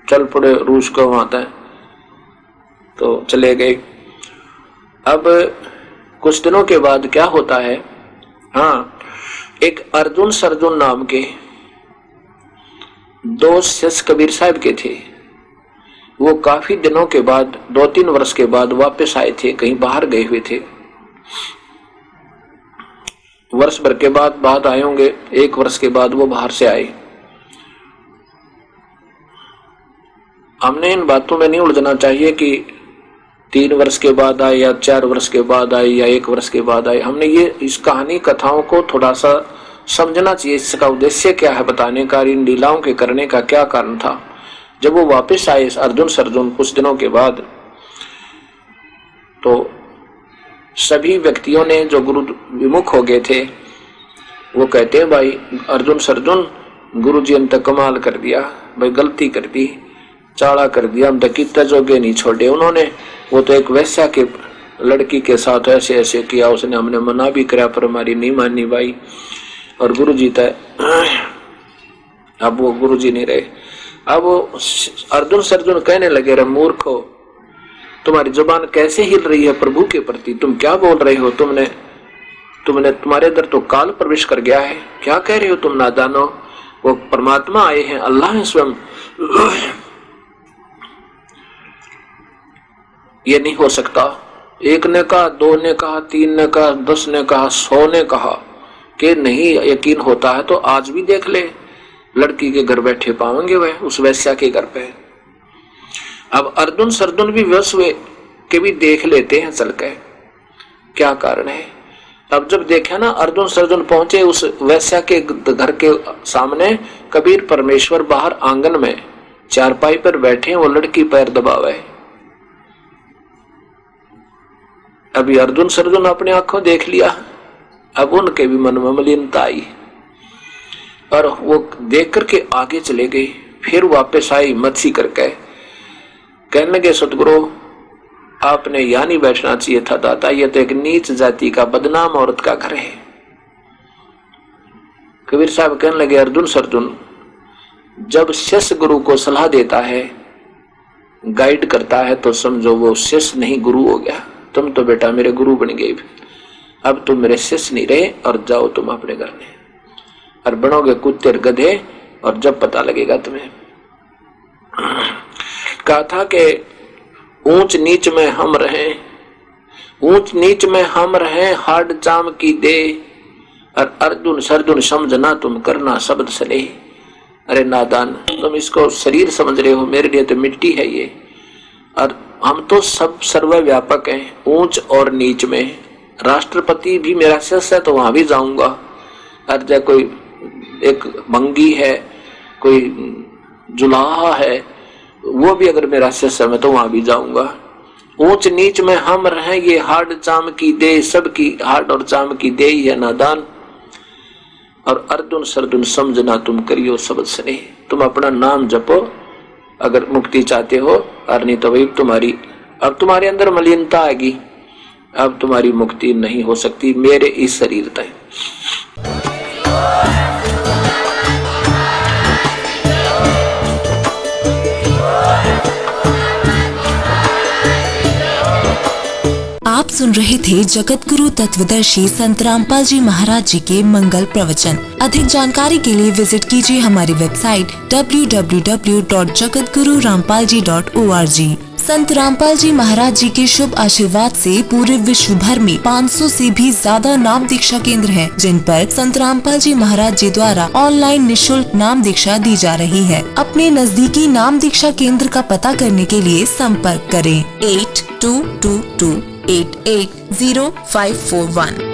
चल पड़े रूस को वहां तक, तो चले गए। अब कुछ दिनों के बाद क्या होता है, हाँ, एक अर्जुन सरजुन नाम के दो शिष्य कबीर साहब के थे। वो काफी दिनों के बाद 2-3 वर्ष के बाद वापस आए थे, कहीं बाहर गए हुए थे, वर्ष भर के बाद आए होंगे, 1 वर्ष के बाद वो बाहर से आए। हमने इन बातों में नहीं उलझना चाहिए कि 3 वर्ष के बाद आए या 4 वर्ष के बाद आए या 1 वर्ष के बाद आए। हमने ये इस कहानी कथाओं को थोड़ा सा समझना चाहिए, इसका उद्देश्य क्या है बताने का, इन लीलाओं के करने का क्या कारण था। जब वो वापस आए अर्जुन सरजुन कुछ दिनों के बाद, तो सभी व्यक्तियों ने जो गुरु विमुख हो गए थे वो कहते हैं भाई अर्जुन सरजुन गुरु जी ने तो कमाल कर दिया, भाई गलती कर दी, चाड़ा कर दिया, हम तो कितना जोगे नहीं छोड़े उन्होंने, वो तो एक वैश्या के लड़की के साथ ऐसे ऐसे किया उसने, हमने मना भी कराया पर हमारी नहीं मानी भाई। और गुरुजी तय, अब वो गुरुजी नहीं रहे। अब अर्जुन सर्जुन कहने लगे, रे मूर्खो, तुम्हारी जुबान कैसे हिल रही है प्रभु के प्रति, तुम क्या बोल रहे हो? तुमने तुम्हारे अंदर तो काल प्रवेश कर गया है, क्या कह रहे हो तुम नादानो? वो परमात्मा आए हैं, अल्लाह है स्वयं। ये नहीं हो सकता। एक ने कहा, दो ने कहा, तीन ने कहा, 10 ने कहा, 100 ने कहा कि नहीं यकीन होता है तो आज भी देख ले, लड़की के घर बैठे पाएंगे वह उस वैश्या के घर पे। अब अर्जुन सर्जुन भी वश हुए कि भी देख लेते हैं चल के, क्या कारण है। अब जब देखा ना, अर्जुन सर्जुन पहुंचे उस वैश्या के घर के सामने, कबीर परमेश्वर बाहर आंगन में चारपाई पर बैठे, वो लड़की पैर दबावे। अभी अर्जुन सर्जुन अपने आंखों देख लिया, अब उनके भी मन में मलिनता आई और वो देख करके आगे चले गए। फिर वापस आई मच्छी करके, कहने लगे, सतगुरु आपने यहाँ नहीं बैठना चाहिए था दाता, ये तो एक नीच जाति का बदनाम औरत का घर है। कबीर साहब कहने लगे, अर्जुन सर्जुन, जब शिष्य गुरु को सलाह देता है, गाइड करता है, तो समझो वो शिष्य नहीं गुरु हो गया। तुम तो बेटा मेरे गुरु बन गए, अब तुम मेरे शिष्य नहीं रहे और जाओ तुम अपने घर में और बनोगे कुत्ते गधे, और जब पता लगेगा तुम्हें। कहा था कि ऊंच नीच में हम रहें, ऊंच नीच में हम रहें, हाड चाम की दे, और अर्जुन सर्जुन समझना तुम करना शब्द सले। अरे नादान, तुम इसको शरीर समझ रहे हो, मेरे लिए तो मिट्टी है ये, और हम तो सब सर्वव्यापक हैं, ऊंच और नीच में। राष्ट्रपति भी मेरा शिष्य है तो वहां भी जाऊंगा, और जब कोई एक मंगी है, कोई जुलाहा है, वो भी अगर मेरा शिष्य है मैं तो वहां भी जाऊंगा। ऊंच नीच में हम रहें, ये हाड चाम की दे, सबकी हाड और चाम की दे ही है नादान। और अर्जुन सर्जुन समझना तुम करियो शब्द स्नेह, तुम अपना नाम जपो अगर मुक्ति चाहते हो, और नहीं तो भाई तुम्हारी, अब तुम्हारे अंदर मलिनता आएगी, अब तुम्हारी मुक्ति नहीं हो सकती मेरे इस शरीर तक। आप सुन रहे थे जगत गुरु तत्वदर्शी संत रामपाल जी महाराज जी के मंगल प्रवचन। अधिक जानकारी के लिए विजिट कीजिए हमारी वेबसाइट www.jagatgururampalji.org। संत रामपाल जी महाराज जी के शुभ आशीर्वाद से पूरे विश्व भर में 500 से भी ज्यादा नाम दीक्षा केंद्र हैं, जिन पर संत रामपाल जी महाराज जी द्वारा ऑनलाइन निशुल्क नाम दीक्षा दी जा रही है। अपने नजदीकी नाम दीक्षा केंद्र का पता करने के लिए संपर्क करें 8222880541।